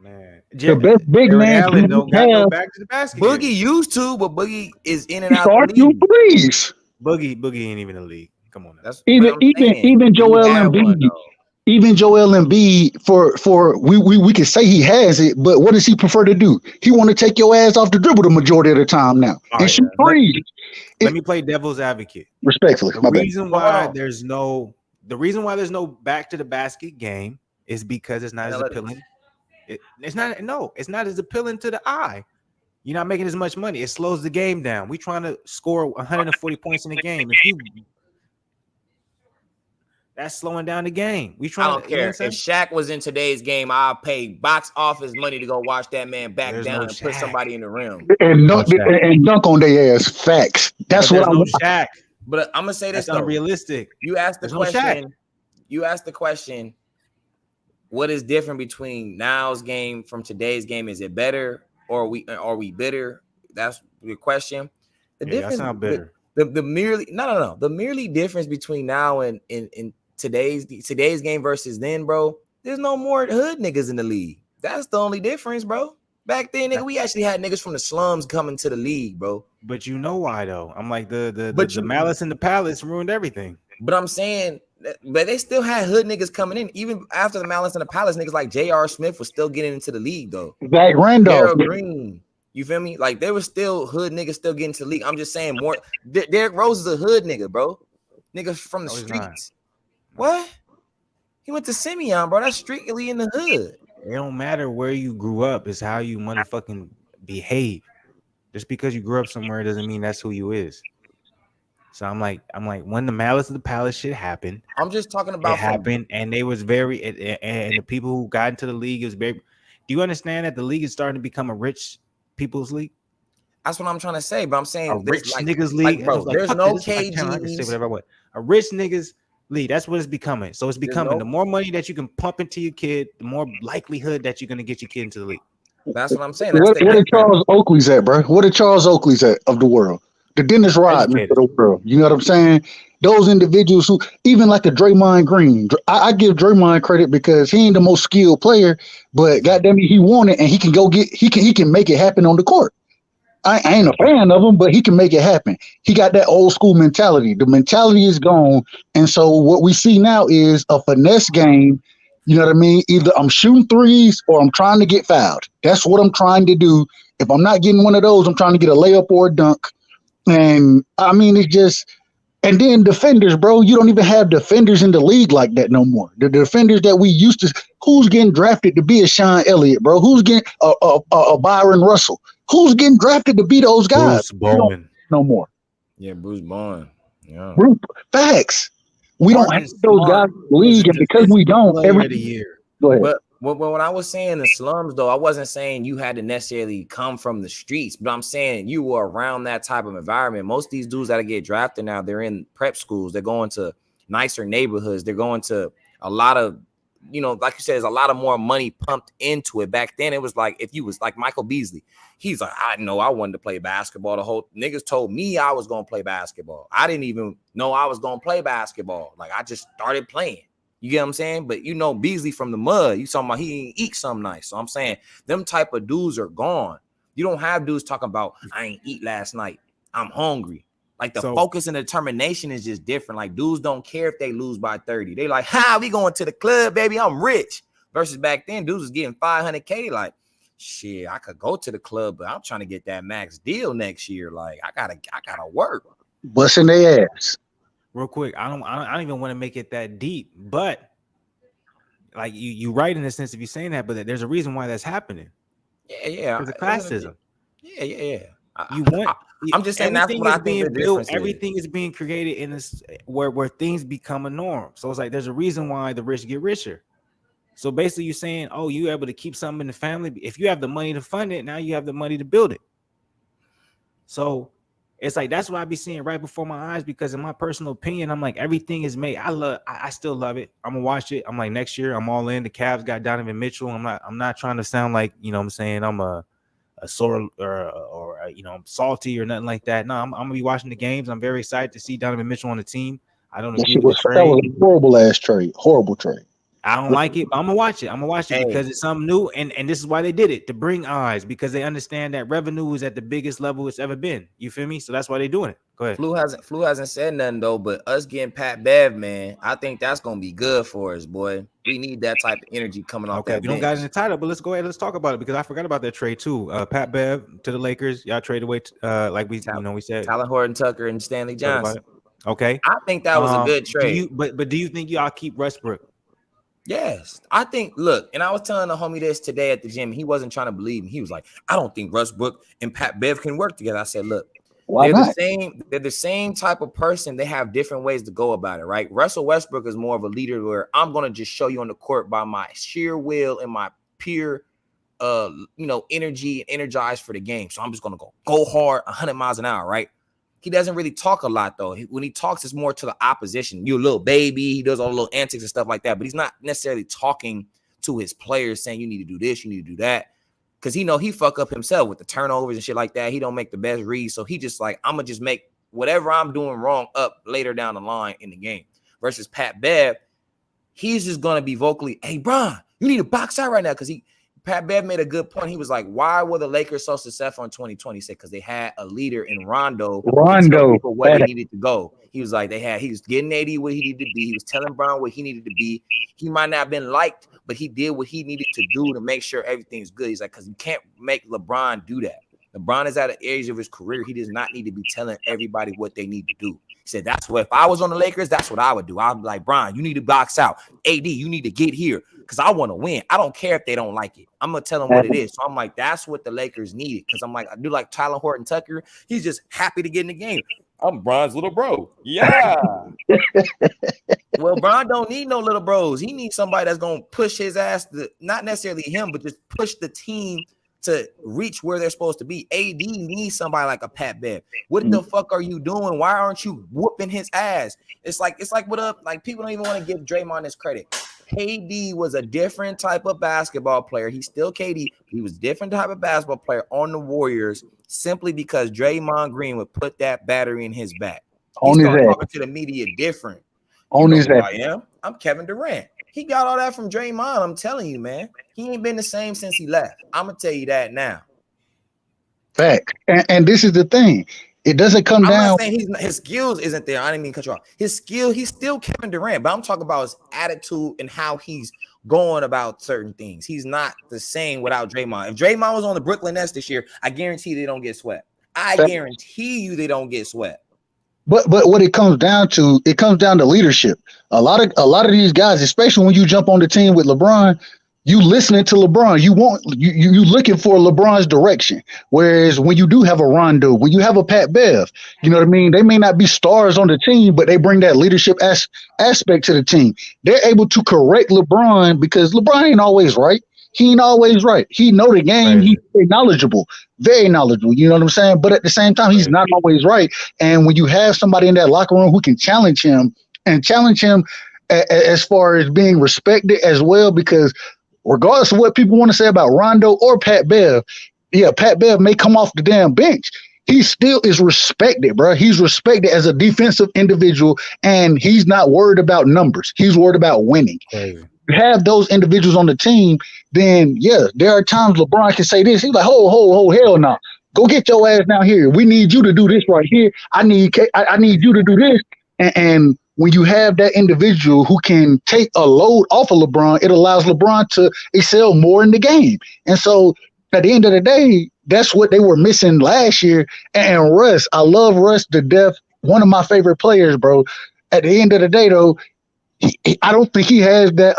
man, the best big Jared man Allen team don't we got no have, back to the basket. Boogie game. used to, but Boogie is in and he out the starts shooting league. threes. Boogie ain't even in the league. Come on now. That's what I'm saying. Even He Joel had one, Embiid. though. Even Joel Embiid, for we can say he has it, but what does he prefer to do? He want to take your ass off the dribble the majority of the time now All and right, shoot threes. let me play devil's advocate. Respectfully, The my bad. reason why there's no back to the basket game is because it's not as appealing. It's not as appealing to the eye. You're not making as much money. It slows the game down. We trying to score 140 points in the game. That's slowing down the game. We trying. I don't care. If Shaq was in today's game, I'll pay box office money to go watch that man back down and put somebody in the rim and dunk on their ass. Facts. That's what I want. Shaq. But I'm gonna say this That's though. unrealistic. You asked the question. You asked the question. What is different between now's game from today's game? Is it better or are we bitter? That's the question. The difference. Sound bitter. The merely the merely difference between now and today's game versus then, bro. There's no more hood niggas in the league. That's the only difference, bro. Back then, nigga, we actually had niggas from the slums coming to the league, bro. But you know why though? I'm like the malice in the palace ruined everything. But I'm saying, but they still had hood niggas coming in. Even after the malice in the palace, niggas like J.R. Smith was still getting into the league, though. Zach Randolph. Green. You feel me? Like, there was still hood niggas still getting to the league. I'm just saying more. Derrick Rose is a hood nigga, bro. Niggas from the streets. What? He went to Simeon, bro. That's strictly in the hood. It don't matter where you grew up. It's how you motherfucking behave. Just because you grew up somewhere doesn't mean that's who you is. So I'm like, when the malice of the palace shit happened, I'm just talking about it happened, and they was very, and the people who got into the league is very. Do you understand that the league is starting to become a rich people's league? That's what I'm trying to say. But I'm saying a rich niggas league, bro. There's no KGs. I can say whatever I want. A rich niggas league. That's what it's becoming. So it's becoming the more money that you can pump into your kid, the more likelihood that you're gonna get your kid into the league. That's what I'm saying. What are Charles Oakley's at, bro? What are Charles Oakley's at of the world? The Dennis Rodman of the world. You know what I'm saying? Those individuals who, even like a Draymond Green, I give Draymond credit because he ain't the most skilled player, but goddamn it, he won it and he can go get, he can make it happen on the court. I ain't a fan of him, but he can make it happen. He got that old school mentality. The mentality is gone. And so what we see now is a finesse game. You know what I mean? Either I'm shooting threes or I'm trying to get fouled. That's what I'm trying to do. If I'm not getting one of those, I'm trying to get a layup or a dunk. And I mean, it's just, and then defenders, bro, you don't even have defenders in the league like that no more. The defenders that we used to, who's getting drafted to be a Sean Elliott, bro? Who's getting a Byron Russell? Who's getting drafted to be those guys? Bruce Bowen. No more. Yeah, Bruce Bowen. Yeah. Facts. We don't have those guys in the league, and because we don't, every year. Go ahead. But when I was saying the slums, though, I wasn't saying you had to necessarily come from the streets, but I'm saying you were around that type of environment. Most of these dudes that get drafted now, they're in prep schools. They're going to nicer neighborhoods. They're going to a lot of, you know, like you said, there's a lot of more money pumped into it. Back then, it was like, if you was like Michael Beasley, he's like, I know I wanted to play basketball. The whole niggas told me I was going to play basketball. I didn't even know I was going to play basketball. Like, I just started playing. You get what I'm saying? But you know, Beasley from the mud, you talking about he ain't eat something nice. So I'm saying them type of dudes are gone. You don't have dudes talking about, I ain't eat last night. I'm hungry. Like the focus and determination is just different. Like dudes don't care if they lose by 30. They like, we going to the club, baby. I'm rich. Versus back then, dudes was getting $500K. Like, shit, I could go to the club, but I'm trying to get that max deal next year. Like, I gotta work. Busting their ass. Real quick, I don't even want to make it that deep, but like you right in the sense of you saying that, but there's a reason why that's happening. Yeah. There's a classism. Yeah. I'm just saying that's what I think the difference is. Everything is being created in this where things become a norm. So it's like there's a reason why the rich get richer. So basically, you're saying, oh, you're able to keep something in the family. If you have the money to fund it, now you have the money to build it. So it's like that's what I be seeing right before my eyes, because in my personal opinion, I'm like, everything is made. I still love it. I'm gonna watch it. I'm like, next year, I'm all in. The Cavs got Donovan Mitchell. I'm not trying to sound like, you know what I'm saying, I'm a sore or you know, I'm salty or nothing like that. No, I'm gonna be watching the games. I'm very excited to see Donovan Mitchell on the team. I don't agree with the That was trade. a horrible ass trade. Horrible trade. I don't like it, but I'm gonna watch it. I'm gonna watch it because it's something new, and this is why they did it, to bring eyes, because they understand that revenue is at the biggest level it's ever been. You feel me? So that's why they're doing it. Go ahead. Flu hasn't said nothing though, but us getting Pat Bev, man, I think that's gonna be good for us, boy. We need that type of energy coming off. Okay, that we don't bench. got it in the title, but let's go ahead. Let's talk about it, because I forgot about that trade too. Pat Bev to the Lakers. Y'all traded away, like we said, Tyler Horton Tucker and Stanley Johnson. Okay, I think that was a good trade. But do you think y'all keep Westbrook? Yes, I think. Look, and I was telling the homie this today at the gym. He wasn't trying to believe me. He was like, "I don't think Westbrook and Pat Bev can work together." I said, "Look, Why not? They're the same type of person. They have different ways to go about it, right? Russell Westbrook is more of a leader, where I'm going to just show you on the court by my sheer will and my pure, energy and energized for the game. So I'm just going to go hard, 100 miles an hour, right? He doesn't really talk a lot, though. When he talks, it's more to the opposition. You're a little baby. He does all the little antics and stuff like that, but he's not necessarily talking to his players saying, you need to do this, you need to do that. Because he fuck up himself with the turnovers and shit like that. He don't make the best reads. So he just like, I'm going to just make whatever I'm doing wrong up later down the line in the game. Versus Pat Bev, he's just going to be vocally, hey, Bron, you need to box out right now. Because Pat Bev made a good point. He was like, why were the Lakers so successful in 2020? He said, because they had a leader in Rondo for where he needed to go. He was like, he was getting AD what he needed to be. He was telling Bron what he needed to be. He might not have been liked, but he did what he needed to do to make sure everything's good. He's like, because you can't make LeBron do that. LeBron is at an age of his career. He does not need to be telling everybody what they need to do. He said, that's what, if I was on the Lakers, that's what I would do. I'd be like, Bron, you need to box out. AD, you need to get here because I want to win. I don't care if they don't like it. I'm going to tell them what it is. So I'm like, that's what the Lakers needed. Because I'm like, I do like Tyler Horton Tucker. He's just happy to get in the game. I'm Bron's little bro. Yeah. Well, Bron don't need no little bros. He needs somebody that's going to push his ass, not necessarily him, but just push the team to reach where they're supposed to be. AD needs somebody like a Pat Bev. What the fuck are you doing? Why aren't you whooping his ass? It's like what up? Like, people don't even want to give Draymond his credit. KD was a different type of basketball player. He's still KD. He was a different type of basketball player on the Warriors simply because Draymond Green would put that battery in his back. He started talking to the media different. On his ass. I am. I'm Kevin Durant. He got all that from Draymond. I'm telling you, man. He ain't been the same since he left. I'm going to tell you that now. Fact. And this is the thing. It doesn't come down. I'm not saying his skills isn't there. I didn't mean to cut you off. His skill, he's still Kevin Durant, but I'm talking about his attitude and how he's going about certain things. He's not the same without Draymond. If Draymond was on the Brooklyn Nets this year, I guarantee they don't get swept. I guarantee you they don't get swept. But what it comes down to leadership. A lot of these guys, especially when you jump on the team with LeBron, you listening to LeBron. You looking for LeBron's direction. Whereas when you do have a Rondo, when you have a Pat Bev, you know what I mean? They may not be stars on the team, but they bring that leadership aspect to the team. They're able to correct LeBron because LeBron ain't always right. He ain't always right. He know the game. Right. He's very knowledgeable. You know what I'm saying? But at the same time, he's not always right. And when you have somebody in that locker room who can challenge him as far as being respected as well, because regardless of what people want to say about Rondo or Pat Bev, Pat Bev may come off the damn bench. He still is respected, bro. He's respected as a defensive individual, and he's not worried about numbers. He's worried about winning. Crazy. You have those individuals on the team, then there are times LeBron can say this. He's like, ho, hell no. Go get your ass down here. We need you to do this right here. I need you to do this. And when you have that individual who can take a load off of LeBron, it allows LeBron to excel more in the game. And so at the end of the day, that's what they were missing last year. And Russ, I love Russ to death. One of my favorite players, bro. At the end of the day, though, I don't think he has that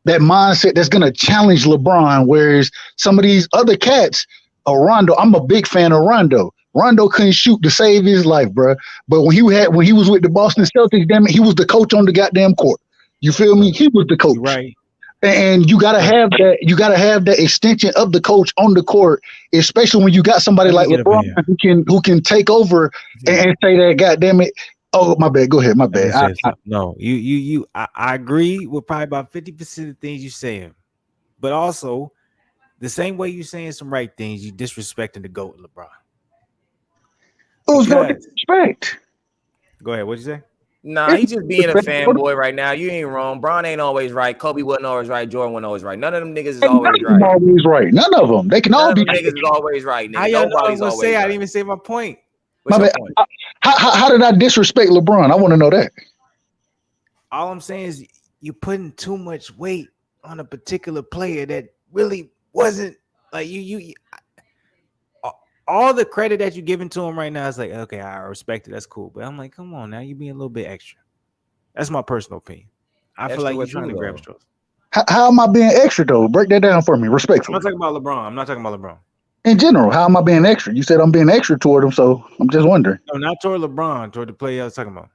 mindset that's going to challenge LeBron, whereas some of these other cats, Rondo, I'm a big fan of Rondo. Rondo couldn't shoot to save his life, bro. But when he was with the Boston Celtics, damn it, he was the coach on the goddamn court. You feel me? He was the coach. Right. And you gotta have that. You gotta have that extension of the coach on the court, especially when you got somebody like LeBron who can take over and say that. God damn it! Oh, my bad. Go ahead. My bad. I agree with probably about 50% of the things you're saying, but also the same way you're saying some right things, you disrespecting the GOAT, LeBron. Who's no disrespect? Go ahead. What'd you say? Nah, he's just being a fanboy right now. You ain't wrong. Bron ain't always right. Kobe wasn't always right. Jordan wasn't always right. None of them niggas is always right. Always right. None of them. They can all be. Niggas is always right. Nigga. Nobody's always right. I didn't even say my point. My bad. Point? How did I disrespect LeBron? I want to know that. All I'm saying is you're putting too much weight on a particular player that really wasn't like you. All the credit that you're giving to him right now is like, okay, I respect it. That's cool. But I'm like, come on now, you being a little bit extra. That's my personal opinion. I feel like you're trying to grab straws. How am I being extra though? Break that down for me, respectfully. I'm not talking about LeBron. I'm not talking about LeBron. In general, how am I being extra? You said I'm being extra toward him, so I'm just wondering. No, not toward LeBron, toward the player I was talking about.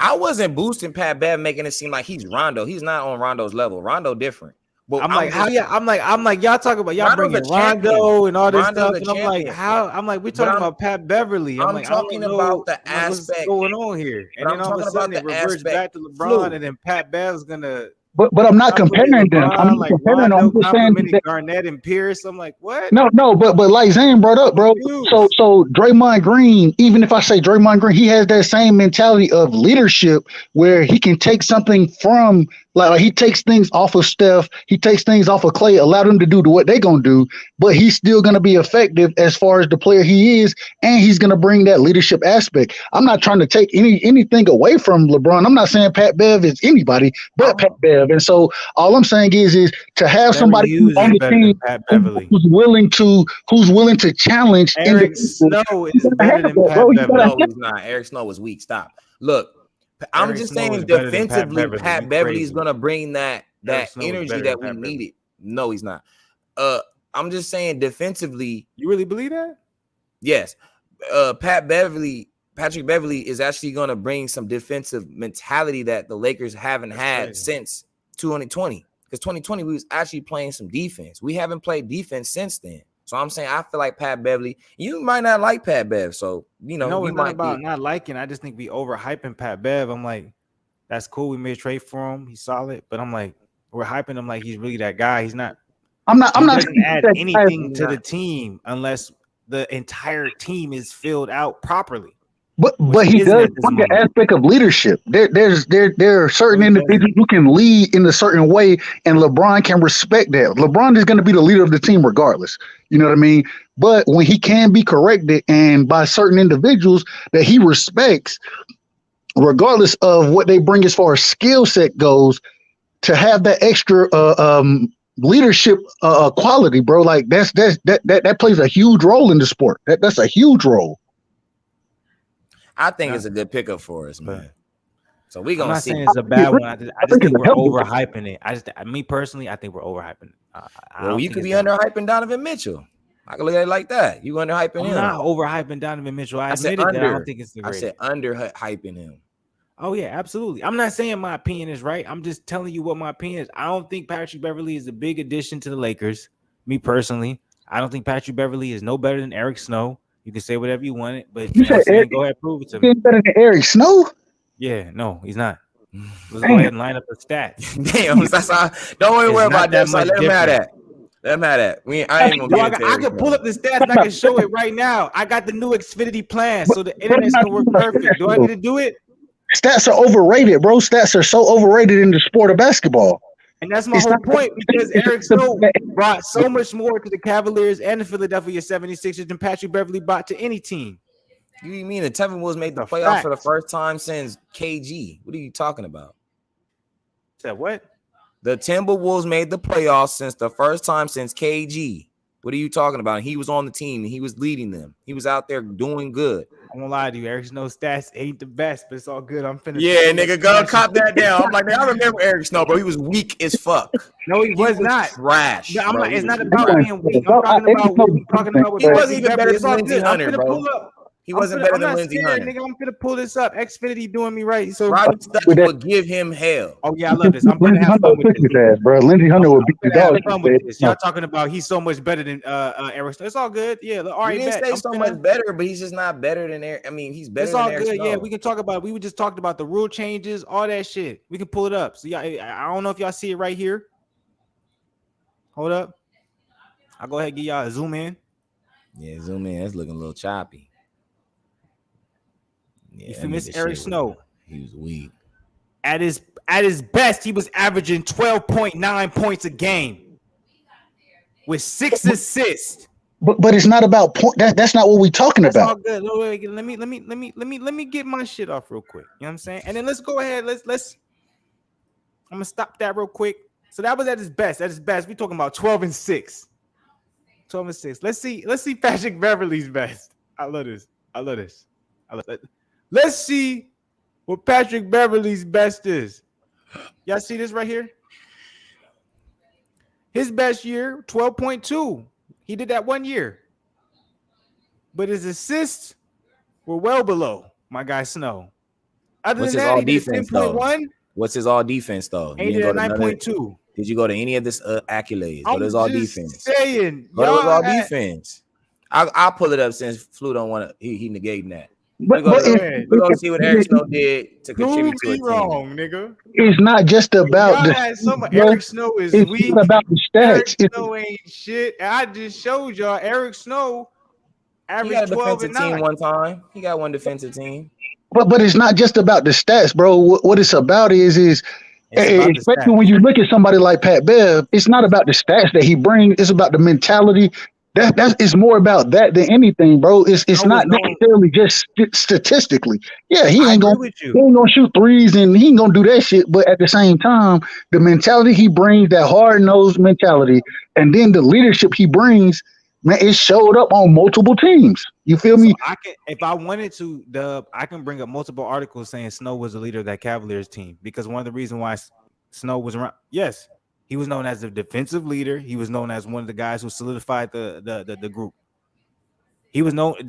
I wasn't boosting Pat Bev, making it seem like he's Rondo. He's not on Rondo's level. Rondo different. But I'm like, I'm like, y'all talking about y'all bringing Rondo and all this stuff, and I'm like, how? I'm like, we're talking about Pat Beverly. I'm like, talking about the aspect what's going on here, and then all of a sudden it reverts back to LeBron, and then Pat Bev's gonna. But I'm not comparing them. I'm not comparing them. I'm just saying that Garnett and Pierce. I'm like, what? No, but like Zane brought up, bro. So Draymond Green, even if I say Draymond Green, he has that same mentality of leadership where he can take something from like he takes things off of Steph, he takes things off of Clay, allow them to do what they're gonna do, but he's still gonna be effective as far as the player he is, and he's gonna bring that leadership aspect. I'm not trying to take anything away from LeBron. I'm not saying Pat Bev is anybody but Pat Bev. And so all I'm saying is to have somebody on the team who's willing to challenge. Eric Snow is better than Pat Beverly. No, he's not. Eric Snow is weak. Stop. Look, I'm just saying defensively, Pat Beverly is gonna bring that energy that we needed. No, he's not. I'm just saying defensively. You really believe that? Yes. Patrick Beverly is actually gonna bring some defensive mentality that the Lakers haven't had since 2020. Because 2020 we was actually playing some defense. We haven't played defense since then. So I'm saying I feel like Pat Beverly. You might not like Pat Bev, so you know. No, it's not about not liking. I just think we overhyping Pat Bev. I'm like, that's cool. We made a trade for him. He's solid, but I'm like, we're hyping him like he's really that guy. He's not. I'm not add anything to the team unless the entire team is filled out properly. But he does bring the aspect of leadership. There are certain individuals who can lead in a certain way, and LeBron can respect that. LeBron is going to be the leader of the team regardless. You know what I mean? But when he can be corrected and by certain individuals that he respects, regardless of what they bring as far as skill set goes, to have that extra leadership quality, bro, like that plays a huge role in the sport. That's a huge role. I think it's a good pickup for us, man. So we're gonna see. I'm not saying it's a bad one. I just think we're overhyping it. Me personally, I think we're overhyping it. Well, you could be underhyping Donovan Mitchell. I can look at it like that. You underhyping him? I'm not overhyping Donovan Mitchell. I admitted that I don't think it's the greatest. I said underhyping him. Oh yeah, absolutely. I'm not saying my opinion is right. I'm just telling you what my opinion is. I don't think Patrick Beverly is a big addition to the Lakers. Me personally, I don't think Patrick Beverly is no better than Eric Snow. You can say whatever you want it, but you know go ahead, prove it to me. He's better than Eric Snow? Yeah, no, he's not. Let's go ahead and line up the stats. Damn, don't worry about that. Let him have that. Let him have that. I ain't gonna I can pull up the stats and I can show it right now. I got the new Xfinity plan, so the internet's gonna work perfect. Do I need to do it? Stats are overrated, bro. Stats are so overrated in the sport of basketball. And that's my whole point, because Eric Snow brought so much more to the Cavaliers and the Philadelphia 76ers than Patrick Beverly brought to any team. You mean the Timberwolves made the playoffs for the first time since KG? What are you talking about? Said what? The Timberwolves made the playoffs since the first time since KG. What are you talking about? He was on the team and he was leading them. He was out there doing good. I'm gonna lie to you, Eric Snow's stats ain't the best, but it's all good. I'm finished. Yeah, nigga, go cop that down. I'm like, man, I remember Eric Snow, bro. He was weak as fuck. No, he was not trash. No, I'm like, it's not about being weak. I'm talking about what we talking about. He wasn't even better than Lindsey Hunter, bro. He wasn't better I'm than not Lindsey scared, Hunter. nigga. I'm gonna pull this up. Xfinity doing me right. So Rodney Stuckey would give him hell. oh yeah, I love this. I'm gonna Lindsey have Hunter fun would with kick this. his ass, bro. Lindsey Hunter would beat the gonna have dog. fun with this. Y'all talking about he's so much better than Eric Snow. It's all good. Yeah, all right. We didn't say so much better, but he's just not better than Eric. I mean, he's better. It's all than Eric good. Snow. Yeah, we can talk about. We just talked about the rule changes, all that shit. We can pull it up. So yeah, I don't know if y'all see it right here. Hold up. I'll go ahead and give y'all a zoom in. Yeah, zoom in. That's looking a little choppy. Yeah, you feel Miss Eric Snow? He was weak. At his best, he was averaging 12.9 points a game with 6 assists. But it's not about point. That's not what we're talking That's about. all good. Let me get my shit off real quick. You know what I'm saying? And then let's go ahead. Let's. I'm gonna stop that real quick. So that was at his best. At his best, we talking about 12 and 6. 12 and 6. Let's see Patrick Beverly's best. I love this. Let's see what Patrick Beverly's best is. Y'all see this right here? His best year, 12.2. He did that 1 year. But his assists were well below my guy Snow. Other What's than his that, all he did defense 10.1. What's his all defense though? He did 9.2. Did you go to any of this accolades? What is all defense? Saying, what is all defense? I'll pull it up since Flu don't want to. He negating that. We're gonna see what Eric Snow did to contribute to a team. Wrong, nigga. It's not just about Eric Snow is weak. It's about the stats. Eric Snow ain't shit. I just showed y'all Eric Snow averaged 12 and 9. One time. He got one defensive team. But it's not just about the stats, bro. What it's about is especially when you look at somebody like Pat Bev, it's not about the stats that he brings. It's about the mentality. It's more about that than anything, bro. It's not necessarily just statistically. Yeah, he ain't gonna shoot threes and he ain't gonna do that shit. But at the same time, the mentality he brings, that hard-nosed mentality, and then the leadership he brings, man, it showed up on multiple teams. You feel me? I can, if I wanted to, Dub, I can bring up multiple articles saying Snow was the leader of that Cavaliers team because one of the reasons why Snow was around, yes, he was known as a defensive leader. He was known as one of the guys who solidified the group.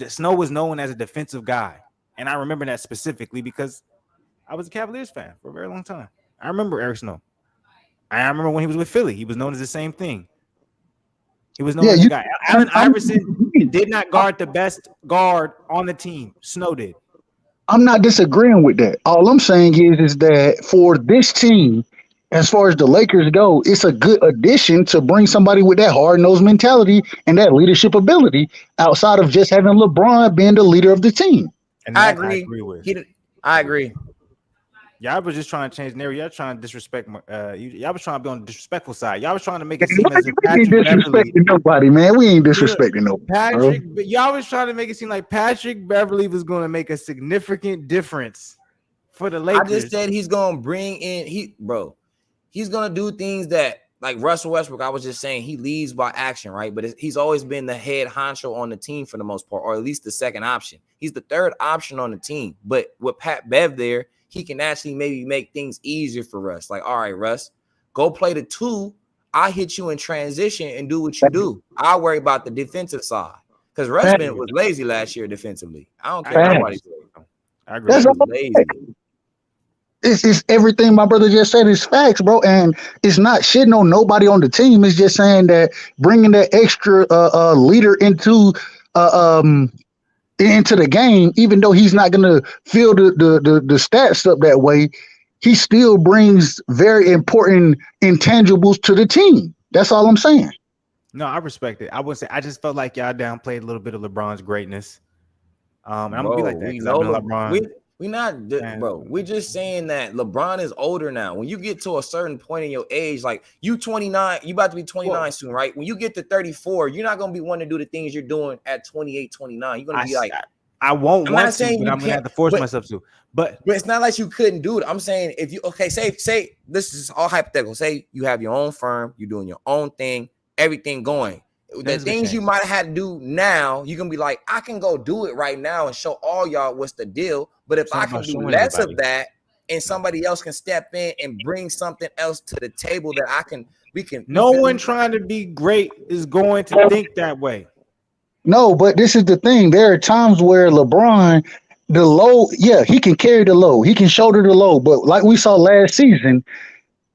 Snow was known as a defensive guy, and I remember that specifically because I was a Cavaliers fan for a very long time. I remember Eric Snow. I remember when he was with Philly, he was known as the same thing. He was known as a guy. Allen Iverson did not guard the best guard on the team. Snow did. I'm not disagreeing with that. All I'm saying is that for this team, as far as the Lakers go, it's a good addition to bring somebody with that hard-nosed mentality and that leadership ability outside of just having LeBron being the leader of the team. And I agree with. I agree. Y'all was just trying to change the narrative. Y'all trying to disrespect. Y'all was trying to be on the disrespectful side. Y'all was trying to make it seem as if Patrick ain't disrespecting nobody, man. We ain't disrespecting nobody. Y'all was trying to make it seem like Patrick Beverly was going to make a significant difference for the Lakers. I just said he's going to bring in he's going to do things that like Russell Westbrook. I was just saying he leads by action, right? But he's always been the head honcho on the team for the most part, or at least the second option. He's the third option on the team. But with Pat Bev there, he can actually maybe make things easier for Russ. Like, all right, Russ, go play the 2. I hit you in transition and do what you do. I'll worry about the defensive side. Because Russ was lazy last year defensively. I don't care what nobody says. I agree. He was lazy. It's everything my brother just said is facts, bro. And it's not shitting on nobody on the team. It's just saying that bringing that extra leader into the game, even though he's not going to fill the stats up that way, he still brings very important intangibles to the team. That's all I'm saying. No, I respect it. I would say I just felt like y'all downplayed a little bit of LeBron's greatness. And I'm gonna be like that because I know LeBron. We're not, bro. We're just saying that LeBron is older now. When you get to a certain point in your age, like you 29, you about to be 29 soon, right? When you get to 34, you're not going to be wanting to do the things you're doing at 28, 29. You're going to be like, I won't want to, but I'm going to have to force myself to. But it's not like you couldn't do it. I'm saying if you, say this is all hypothetical. Say you have your own firm, you're doing your own thing, everything going. The things you might have had to do now, you can be like, I can go do it right now and show all y'all what's the deal. But if I can do less of that and somebody else can step in and bring something else to the table that we can. No one trying to be great is going to think that way. No, but this is the thing. There are times where LeBron, the low, yeah, he can carry the low, he can shoulder the low. But like we saw last season,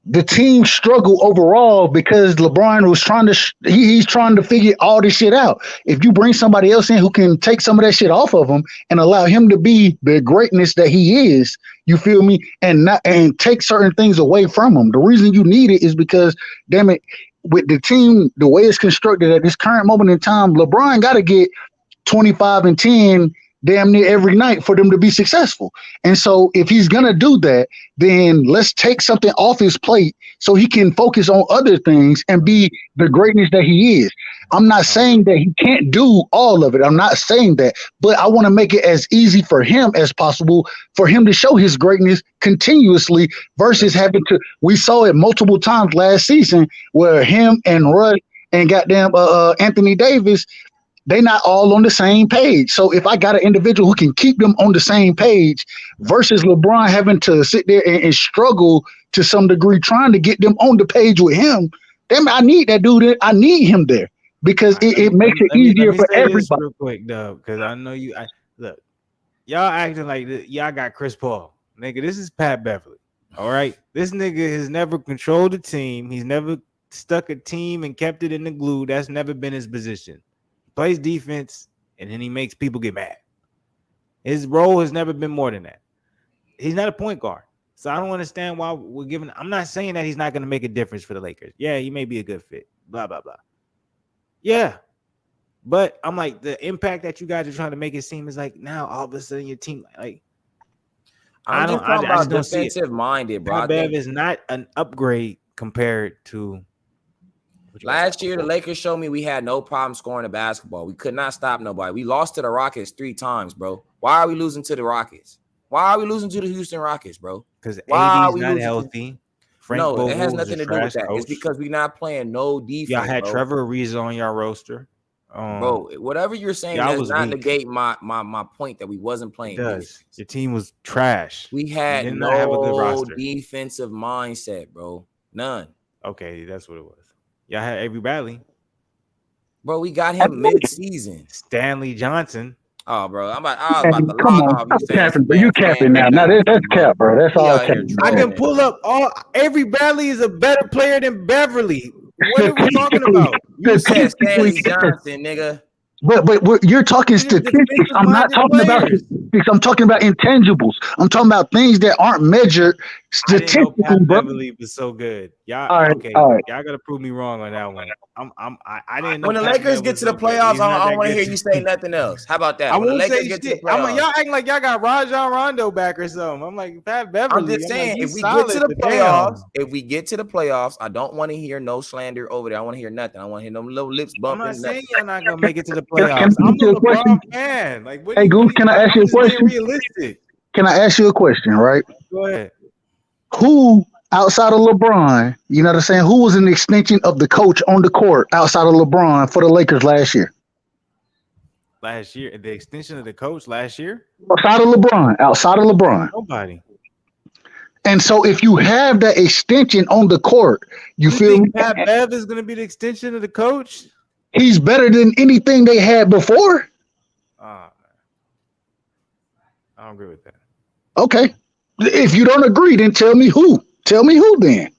the team struggled overall because LeBron was trying to he's trying to figure all this shit out. If you bring somebody else in who can take some of that shit off of him and allow him to be the greatness that he is, you feel me, and not and take certain things away from him. The reason you need it is because, damn it, with the team the way it's constructed at this current moment in time, LeBron got to get 25 and 10 damn near every night for them to be successful. And so if he's going to do that, then let's take something off his plate so he can focus on other things and be the greatness that he is. I'm not saying that he can't do all of it. I'm not saying that, but I want to make it as easy for him as possible for him to show his greatness continuously versus having to, we saw it multiple times last season where him and Russ and goddamn Anthony Davis, they not all on the same page. So if I got an individual who can keep them on the same page versus LeBron having to sit there and struggle to some degree trying to get them on the page with him, damn, I need that dude. I need him there because it makes it easier for everybody. Real quick though, because I know you. Look, y'all acting like y'all got Chris Paul, nigga. This is Pat Beverly. All right, this nigga has never controlled a team. He's never stuck a team and kept it in the glue. That's never been his position. Plays defense, and then he makes people get mad. His role has never been more than that. He's not a point guard. So I don't understand why we're giving. I'm not saying that he's not going to make a difference for the Lakers. Yeah, he may be a good fit. Blah, blah, blah. Yeah. But I'm like, the impact that you guys are trying to make it seem is like now all of a sudden your team, like, I just about defensive minded, bro. Bev is not an upgrade compared to. Last year, the Lakers showed me we had no problem scoring the basketball. We could not stop nobody. We lost to the Rockets 3 times, bro. Why are we losing to the Rockets? Why are we losing to the Houston Rockets, bro? Because AD's not healthy. No, it has nothing to do with that. It's because we're not playing no defense. Y'all had Trevor Ruiz on your roster. Bro, whatever you're saying does not negate my point that we wasn't playing defense. Your team was trash. We had no defensive mindset, bro. None. Okay, that's what it was. Y'all had Avery Bradley. Bro, we got him mid-season. Stanley Johnson. Oh, bro. I was about to come on, you capping now. Now that's cap, bro. That's all cap. I can pull up all Avery Bradley is a better player than Beverly. What are we talking about? You said Stanley Johnson, nigga. But you're talking statistics. I'm not talking about statistics. I'm talking about intangibles. I'm talking about things that aren't measured statistically. Beverly was so good. Y'all, all right. Y'all gotta prove me wrong on that one. I didn't know when the Lakers get to the playoffs, I don't want to hear you say nothing else. How about that? When the Lakers get to the playoffs, y'all acting like y'all got Rajon Rondo back or something. I'm like, Pat Beverly. I'm just saying, if we get to the playoffs, I don't want to hear no slander over there. I want to hear nothing. I want to hear no little lips bumping. I'm not saying y'all not gonna make it to the playoffs. I'm a LeBron fan. Like, hey, Goose, can I ask you a question? Realistic. Can I ask you a question? Right? Go ahead. Who outside of LeBron, you know what I'm saying? Who was an extension of the coach on the court outside of LeBron for the Lakers last year? Last year, the extension of the coach last year? Outside of LeBron. Nobody. And so if you have that extension on the court, you feel think Pat Bev is going to be the extension of the coach? He's better than anything they had before. I don't agree with that. Okay. If you don't agree, then tell me who. Tell me who then.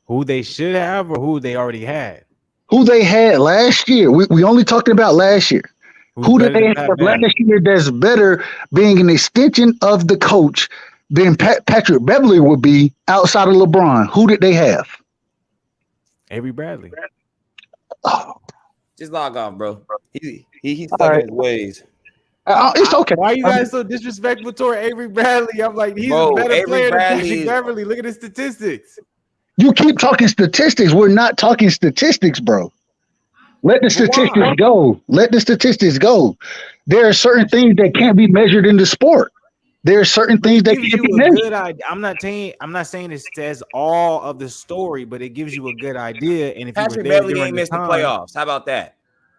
Who they should have or who they already had? Who they had last year. We only talking about last year. Who did they have last year that's better being an extension of the coach than Patrick Beverly would be outside of LeBron? Who did they have? Avery Bradley. Oh. Just log off, bro. He's stuck in his ways. It's okay. Why are you guys so disrespectful toward Avery Bradley? I'm like, he's a better player than Patrick Beverly. Look at his statistics. You keep talking statistics. We're not talking statistics, bro. Let the statistics go. Let the statistics go. There are certain things that can't be measured in the sport. There are certain things that can't be measured. I'm not saying it says all of the story, but it gives you a good idea. And if Patrick Beverly ain't missed the playoffs, how about that?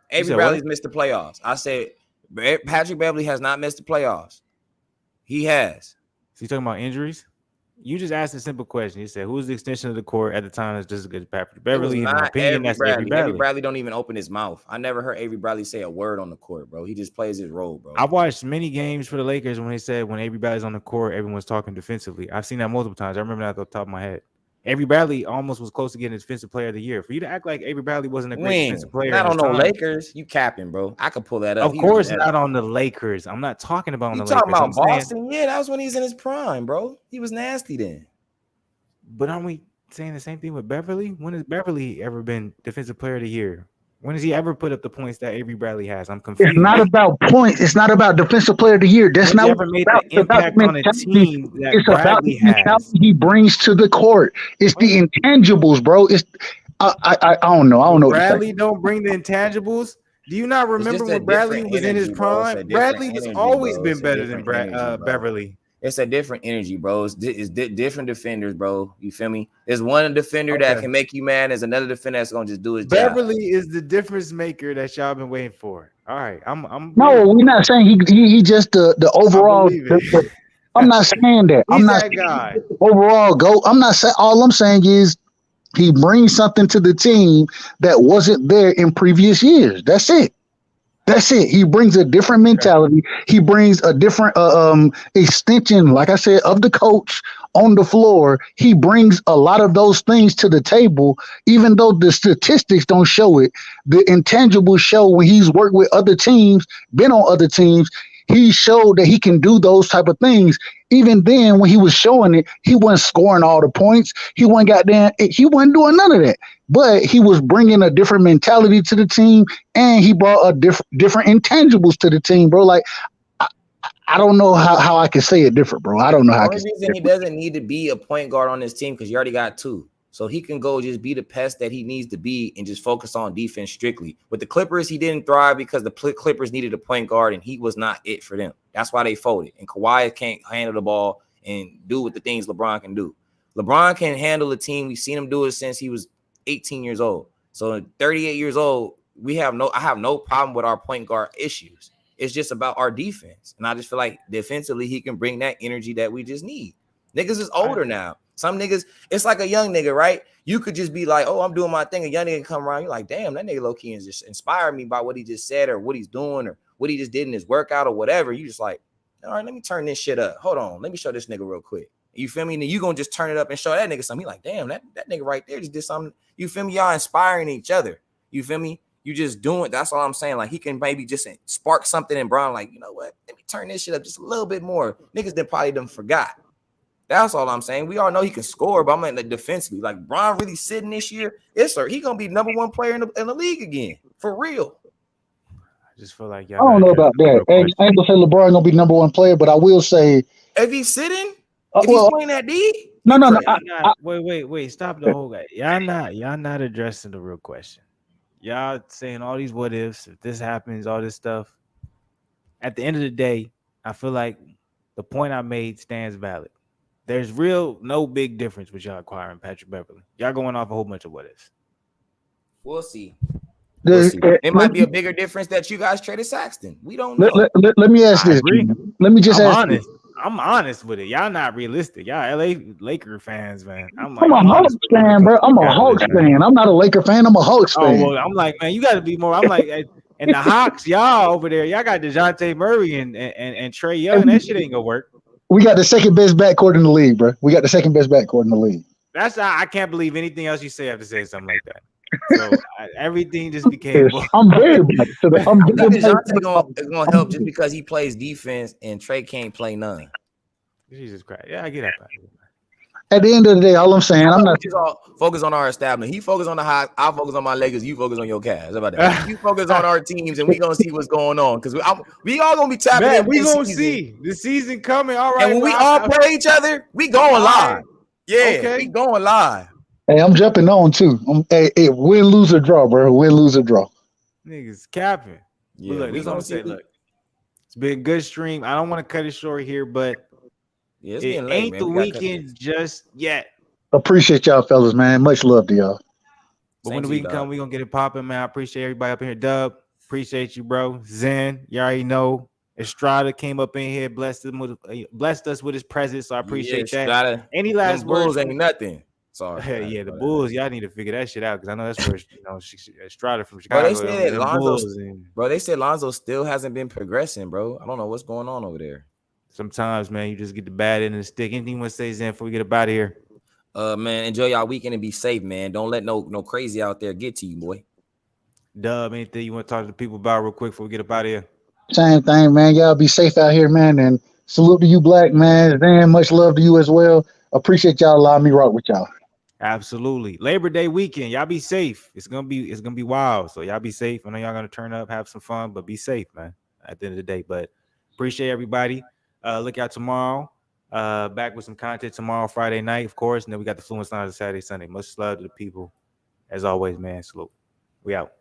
Avery Bradley's missed the playoffs. I said Patrick Beverly has not missed the playoffs. He has. So you talking about injuries? You just asked a simple question. You said, "Who's the extension of the court at the time that's just as good as Patrick It was Beverly?" In my not opinion, Avery that's Avery Bradley. Avery Bradley. Bradley don't even open his mouth. I never heard Avery Bradley say a word on the court, bro. He just plays his role, bro. I've watched many games for the Lakers when they said when Avery Bradley's on the court, everyone's talking defensively. I've seen that multiple times. I remember that off the top of my head. Avery Bradley almost was close to getting Defensive Player of the Year. For you to act like Avery Bradley wasn't a great defensive player, not in on his no time, Lakers. You capping, bro. I could pull that up. Of course, not on the Lakers. I'm not talking about on You the talking Lakers. about Boston? Yeah, that was when he was in his prime, bro. He was nasty then. But aren't we saying the same thing with Beverly? When has Beverly ever been Defensive Player of the Year? When has he ever put up the points that Avery Bradley has? I'm confused. It's not about points. It's not about Defensive Player of the Year. That's not ever made the impact on a team that it's Bradley about the has. he brings to the court. It's the intangibles, bro. It's I don't know. I don't know. Bradley don't bring the intangibles. Do you not remember when Bradley was in his prime? Bradley has always been better than Beverly. It's a different energy, bro. It's different defenders, bro. You feel me? There's one defender that can make you mad. There's another defender that's gonna just do his job. Beverly is the difference maker that y'all been waiting for. All right, I'm. No, we're not saying he just the overall. I'm not saying that. I'm not that guy. Overall, go. I'm not saying. All I'm saying is he brings something to the team that wasn't there in previous years. That's it. That's it. He brings a different mentality. He brings a different extension, like I said, of the coach on the floor. He brings a lot of those things to the table, even though the statistics don't show it. The intangibles show when he's worked with other teams, been on other teams. He showed that he can do those type of things. Even then, when he was showing it, he wasn't scoring all the points. He wasn't doing none of that. But he was bringing a different mentality to the team, and he brought a different intangibles to the team, bro. Like, I don't know how I can say it different, bro. I don't know how I can say it different. He doesn't need to be a point guard on this team because you already got two. So he can go just be the pest that he needs to be and just focus on defense strictly. With the Clippers, he didn't thrive because the Clippers needed a point guard, and he was not it for them. That's why they folded. And Kawhi can't handle the ball and do what the things LeBron can do. LeBron can handle a team. We've seen him do it since he was 18 years old. So at 38 years old, I have no problem with our point guard issues. It's just about our defense. And I just feel like defensively, he can bring that energy that we just need. Niggas is older now. Some niggas, it's like a young nigga, right? You could just be like, oh, I'm doing my thing. A young nigga come around. You're like, damn, that nigga low-key is just inspired me by what he just said or what he's doing or what he just did in his workout or whatever. You just like, all right, let me turn this shit up. Hold on. Let me show this nigga real quick. You feel me? And then you gonna just turn it up and show that nigga something. He like, damn, that nigga right there just did something. You feel me? Y'all inspiring each other. You feel me? You just doing. That's all I'm saying. Like he can maybe just spark something in Brown. Like, you know what? Let me turn this shit up just a little bit more. Niggas that probably done forgot. That's all I'm saying. We all know he can score, but I'm like defensively. Like Brown really sitting this year. Yes, sir. He gonna be number one player in the league again for real. I just feel like I don't know about that. I ain't gonna say LeBron gonna be number one player, but I will say if he's sitting, if he's playing that D. No. Wait. Stop the whole guy. Y'all not addressing the real question. Y'all saying all these what ifs, if this happens, all this stuff. At the end of the day, I feel like the point I made stands valid. There's no big difference with y'all acquiring Patrick Beverly. Y'all going off a whole bunch of what ifs. We'll see. It might be a bigger difference that you guys traded Saxton. We don't know. Let me ask this. Let me just ask. Honest. I'm honest with it. Y'all not realistic. Y'all LA Laker fans, man. I'm a Hawks fan, bro. I'm a Hawks fan. I'm not a Laker fan. I'm a Hawks fan. Oh, well, I'm like, man, you got to be more. I'm like, and the Hawks, y'all over there, y'all got DeJounte Murray and Trae Young. That shit ain't gonna work. We got the second best backcourt in the league, bro. We got the second best backcourt in the league. I can't believe anything else you say after saying something like that. So everything just became. I'm very black. DeJounte gonna help just because he plays defense and Trae can't play none. Jesus Christ! Yeah, I get that. At the end of the day, all I'm saying, I'm not focus on our establishment. He focus on the Hawks. I focus on my Lakers. You focus on your Cavs. How about that? You focus on our teams, and we gonna see what's going on because we all gonna be tapping. Man, we gonna see the season coming. All right, and when we all play each other, we going live. Yeah, okay. We going live. Hey, I'm jumping on too. Hey, win, lose, or draw, bro. Win, lose, or draw. Niggas capping. Yeah, look, this is what I'm saying. Look, it's been a good stream. I don't want to cut it short here, but yeah, it late, ain't man. the weekend just yet. Appreciate y'all, fellas, man. Much love to y'all. But when the weekend come, we gonna get it popping, man. I appreciate everybody up in here. Dub, appreciate you, bro. Zen, you already know. Estrada came up in here, blessed us with his presence. So I appreciate that. Any last them words? Bulls ain't nothing. Sorry. Yeah, the Bulls. Y'all need to figure that shit out because I know that's where Estrada from Bro, they Chicago. said Lonzo. Bulls and Bro, they said Lonzo still hasn't been progressing, bro. I don't know what's going on over there. sometimes, man, you just get the bad end of the stick. Anything you want to say, Zen, before we get up out of here? Man, enjoy y'all weekend and be safe, man. Don't let no crazy out there get to you, boy. Dub, anything you want to talk to the people about real quick before we get up out of here? Same thing, man. Y'all be safe out here, man. And salute to you, Black man. Van, much love to you as well. Appreciate y'all allowing me rock with y'all. Absolutely. Labor Day weekend. Y'all be safe. It's gonna be wild. So y'all be safe. I know y'all gonna turn up, have some fun, but be safe, man. At the end of the day. But appreciate everybody. Look out tomorrow. Back with some content tomorrow, Friday night, of course. And then we got the Fluence on Saturday, Sunday. Much love to the people. As always, man. Salute. We out.